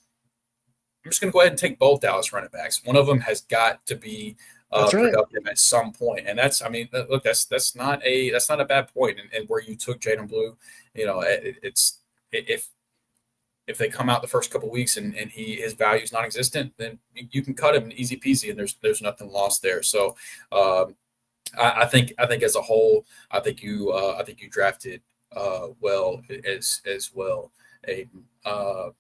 I'm just going to go ahead and take both Dallas running backs. One of them has got to be productive at some point, and that's not a bad point. And where you took Jaden Blue, it's if they come out the first couple of weeks and his value is non-existent, then you can cut him easy peasy, and there's nothing lost there. So I think as a whole, I think you drafted well as well, Aiden.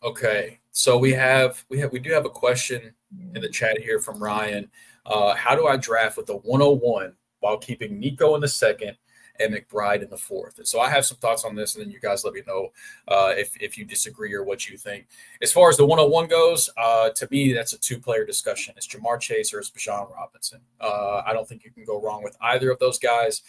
Okay, so we do have a question in the chat here from Ryan. How do I draft with the 101 while keeping Nico in the second and McBride in the fourth? And so I have some thoughts on this, and then you guys let me know if you disagree or what you think. As far as the 101 goes, to me, that's a two-player discussion. It's Jamar Chase or it's Bijan Robinson. I don't think you can go wrong with either of those guys.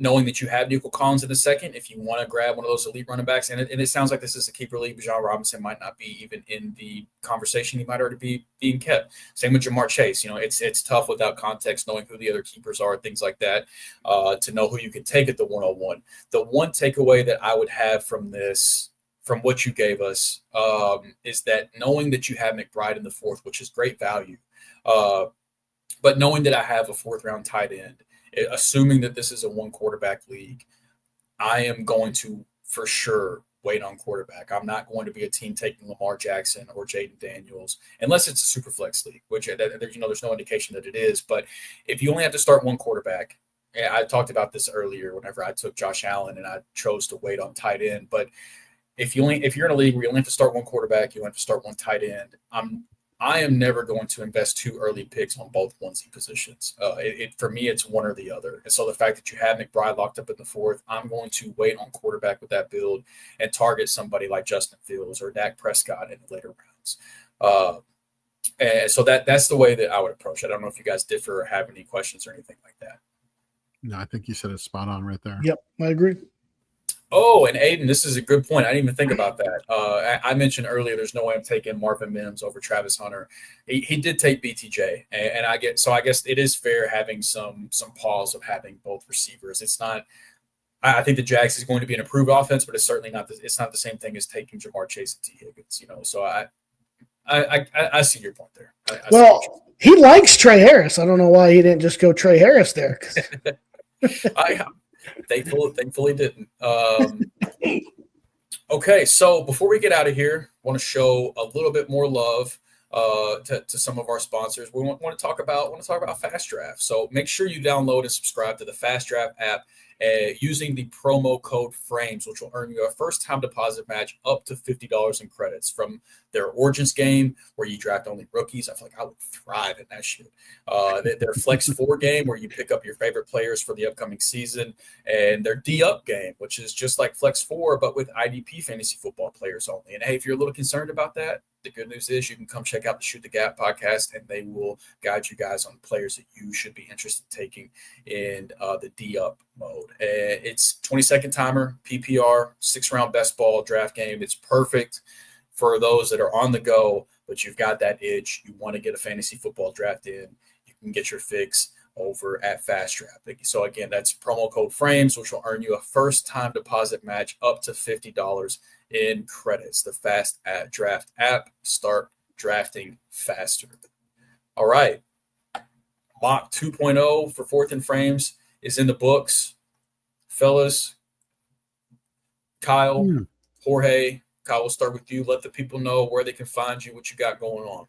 Knowing that you have Nico Collins in the second, if you want to grab one of those elite running backs, and it sounds like this is a keeper league, Bijan Robinson might not be even in the conversation. He might already be being kept. Same with Jamar Chase. It's tough without context, knowing who the other keepers are, things like that, to know who you can take at the 101. The one takeaway that I would have from this, from what you gave us, is that knowing that you have McBride in the fourth, which is great value, but knowing that I have a fourth-round tight end, assuming that this is a one quarterback league, I am going to for sure wait on quarterback. I'm not going to be a team taking Lamar Jackson or Jaden Daniels unless it's a super flex league, which there's no indication that it is. But if you only have to start one quarterback, I talked about this earlier whenever I took Josh Allen and I chose to wait on tight end. But if you're in a league where you only have to start one quarterback, you only have to start one tight end, I am never going to invest two early picks on both onesie positions. For me, it's one or the other. And so the fact that you have McBride locked up in the fourth, I'm going to wait on quarterback with that build and target somebody like Justin Fields or Dak Prescott in the later rounds. And so that's the way that I would approach it. I don't know if you guys differ or have any questions or anything like that. No, I think you said it spot on right there. Yep, I agree. Oh, and Aiden, this is a good point. I didn't even think about that. I mentioned earlier there's no way I'm taking Marvin Mims over Travis Hunter. He did take BTJ, and I guess it is fair having some pause of having both receivers. It's not. I think the Jags is going to be an improved offense, but it's certainly not. It's not the same thing as taking Jamar Chase and T. Higgins. So I see your point there. He likes Trey Harris. I don't know why he didn't just go Trey Harris there. Thankfully didn't. Okay, so before we get out of here, I want to show a little bit more love to some of our sponsors. We want to talk about Fast Draft. So make sure you download and subscribe to the Fast Draft app using the promo code FRAMES, which will earn you a first-time deposit match up to $50 in credits from their Origins game where you draft only rookies. I feel like I would thrive in that shit. Their Flex 4 game where you pick up your favorite players for the upcoming season, and their D-Up game, which is just like Flex 4 but with IDP Fantasy Football players only. And hey, if you're a little concerned about that, the good news is you can come check out the Shoot the Gap podcast, and they will guide you guys on players that you should be interested in taking in the D-Up mode. It's 20-second timer, PPR, 6-round best ball draft game. It's perfect for those that are on the go, but you've got that itch. You want to get a fantasy football draft in. You can get your fix over at Fast Draft. So again, that's promo code FRAMES, which will earn you a first-time deposit match up to $50 in credits. The Fast Draft app. Start drafting faster. All right. Mock 2.0 for Fourth and Frames is in the books. Fellas, Kyle, Jorge, Kyle, we'll start with you. Let the people know where they can find you, what you got going on.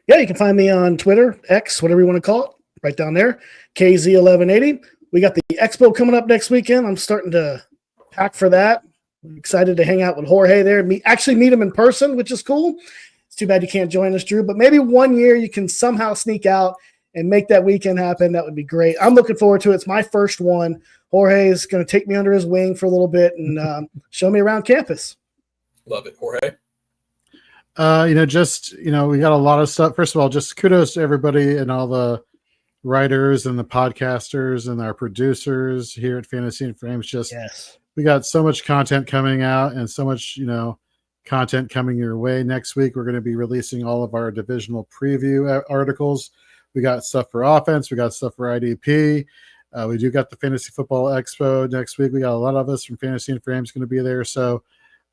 Yeah, you can find me on Twitter, X, whatever you want to call it, right down there, KZ1180. We got the Expo coming up next weekend. I'm starting to pack for that. I'm excited to hang out with Jorge there. Meet him in person, which is cool. It's too bad you can't join us, Drew, but maybe one year you can somehow sneak out and make that weekend happen, that would be great. I'm looking forward to it. It's my first one. Jorge is going to take me under his wing for a little bit and show me around campus. Love it. Jorge? We got a lot of stuff. First of all, just kudos to everybody and all the writers and the podcasters and our producers here at Fantasy and Frames. We got so much content coming out and so much, content coming your way. Next week, we're going to be releasing all of our divisional preview articles. We got stuff for offense. We got stuff for IDP. We do got the Fantasy Football Expo next week. We got a lot of us from Fantasy and Frames going to be there. So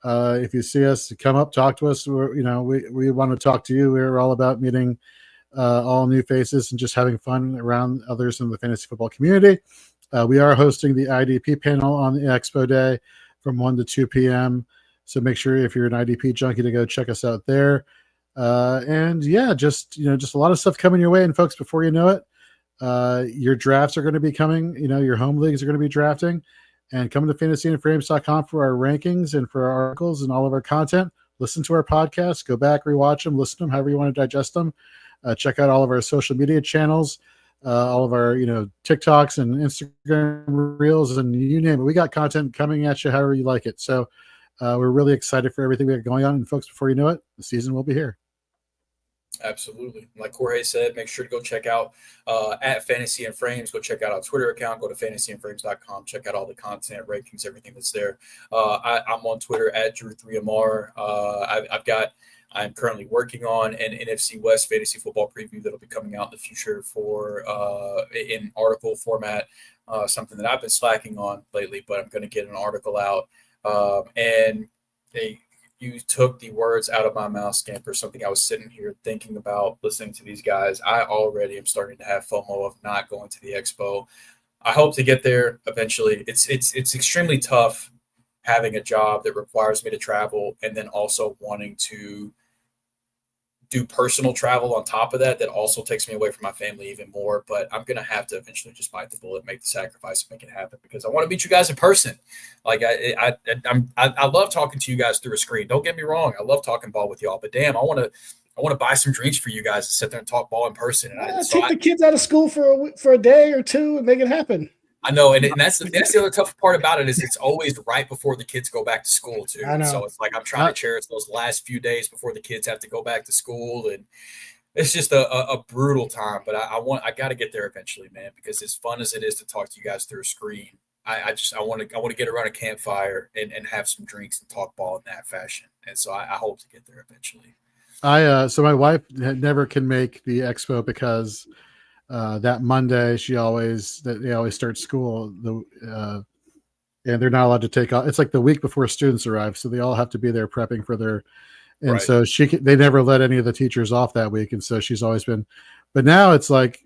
if you see us, come up, talk to us. We want to talk to you. We're all about meeting all new faces and just having fun around others in the fantasy football community. We are hosting the IDP panel on the Expo Day from 1 to 2 p.m. So make sure if you're an IDP junkie to go check us out there. Just a lot of stuff coming your way. And folks, before you know it, your drafts are going to be coming. Your home leagues are going to be drafting. And come to fantasyandframes.com for our rankings and for our articles and all of our content. Listen to our podcasts. Go back, rewatch them, listen to them, however you want to digest them. Check out all of our social media channels, all of our TikToks and Instagram reels, and you name it. We got content coming at you however you like it. So we're really excited for everything we have going on. And folks, before you know it, the season will be here. Absolutely. Like Jorge said, make sure to go check out at Fantasy and Frames. Go check out our Twitter account. Go to fantasyandframes.com. Check out all the content, rankings, everything that's there. I'm on Twitter at Drew3Amar. I'm currently working on an NFC West fantasy football preview that'll be coming out in the future for in article format, something that I've been slacking on lately, but I'm going to get an article out. You took the words out of my mouth, Scamper, something I was sitting here thinking about listening to these guys. I already am starting to have FOMO of not going to the expo. I hope to get there eventually. It's extremely tough having a job that requires me to travel and then also wanting to do personal travel on top of that also takes me away from my family even more. But I'm going to have to eventually just bite the bullet, make the sacrifice, and make it happen because I want to meet you guys in person. Like I love talking to you guys through a screen. Don't get me wrong. I love talking ball with y'all, but damn, I want to buy some drinks for you guys to sit there and talk ball in person. And take the kids out of school for a day or two and make it happen. I know, and that's the other tough part about it is it's always right before the kids go back to school too. I know. So it's like I'm trying to cherish those last few days before the kids have to go back to school, and it's just a brutal time. But I got to get there eventually, man, because as fun as it is to talk to you guys through a screen, I want to get around a campfire and have some drinks and talk ball in that fashion. And so I hope to get there eventually. So my wife never can make the expo because that Monday they always start school and they're not allowed to take off. It's like the week before students arrive, so they all have to be there prepping for their. And right. So they never let any of the teachers off that week, and so she's always been. But now it's like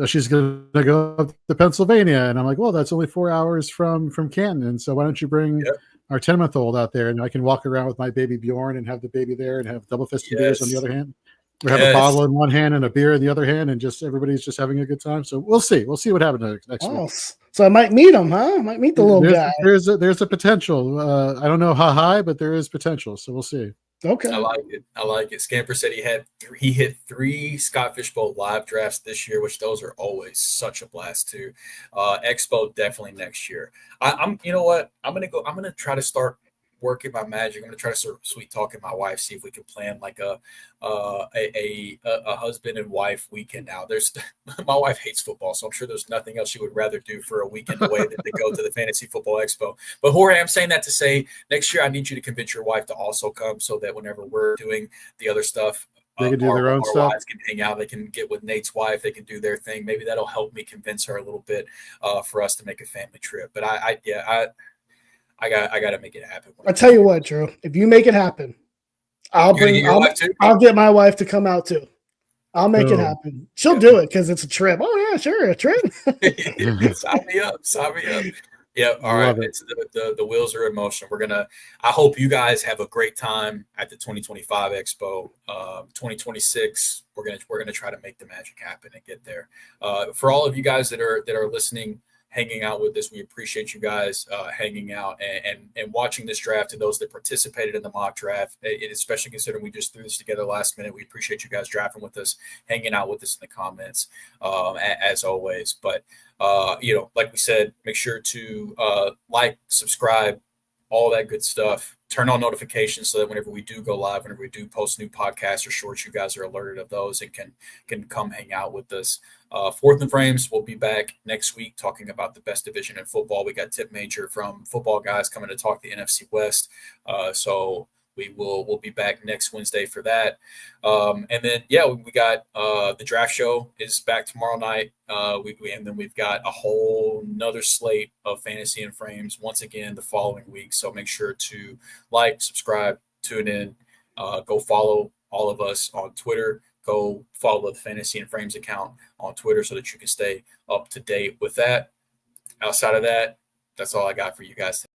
she's going to go up to Pennsylvania, and I'm like, well, that's only 4 hours from Canton, and so why don't you bring our 10-month-old out there, and I can walk around with my baby Bjorn and have the baby there, and have double-fisted beers on the other hand. We have a bottle in one hand and a beer in the other hand, and just everybody's just having a good time. So we'll see. We'll see what happens next week. So I might meet him, huh? I might meet the little guy. There's a potential. I don't know how high, but there is potential. So we'll see. Okay. I like it. Scamper said he hit 3 Scott Fishbowl live drafts this year, which those are always such a blast too. Expo definitely next year. I'm you know what? I'm gonna try to start working my magic. I'm gonna try to sort of sweet talking my wife, see if we can plan like a husband and wife weekend. Now my wife hates football, so I'm sure there's nothing else she would rather do for a weekend away than to go to the Fantasy Football Expo. But Jorge, I'm saying that to say next year I need you to convince your wife to also come, so that whenever we're doing the other stuff, they can do their own stuff. Wives can hang out. They can get with Nate's wife. They can do their thing. Maybe that'll help me convince her a little bit for us to make a family trip. But I got to make it happen. I tell you what, Drew, if you make it happen, I'll get my wife to come out too. I'll make it happen. She'll do it because it's a trip. Oh yeah, sure, a trip. Sign me up. Yeah, all right. It's the wheels are in motion. I hope you guys have a great time at the 2025 Expo. 2026, we're gonna try to make the magic happen and get there. For all of you guys that are listening hanging out with us. We appreciate you guys hanging out and watching this draft. To those that participated in the mock draft, especially considering we just threw this together last minute, we appreciate you guys drafting with us, hanging out with us in the comments, as always. But like we said, make sure to like, subscribe, all that good stuff. Turn on notifications so that whenever we do go live, whenever we do post new podcasts or shorts, you guys are alerted of those and can come hang out with us. Fourth and Frames, we'll be back next week talking about the best division in football. We got Tip Major from Football Guys coming to talk the NFC West. So we'll be back next Wednesday for that. And then, we got the draft show is back tomorrow night. And then we've got a whole nother slate of Fantasy and Frames once again the following week. So make sure to like, subscribe, tune in, go follow all of us on Twitter. Go follow the Fantasy and Frames account on Twitter so that you can stay up to date with that. Outside of that, that's all I got for you guys today.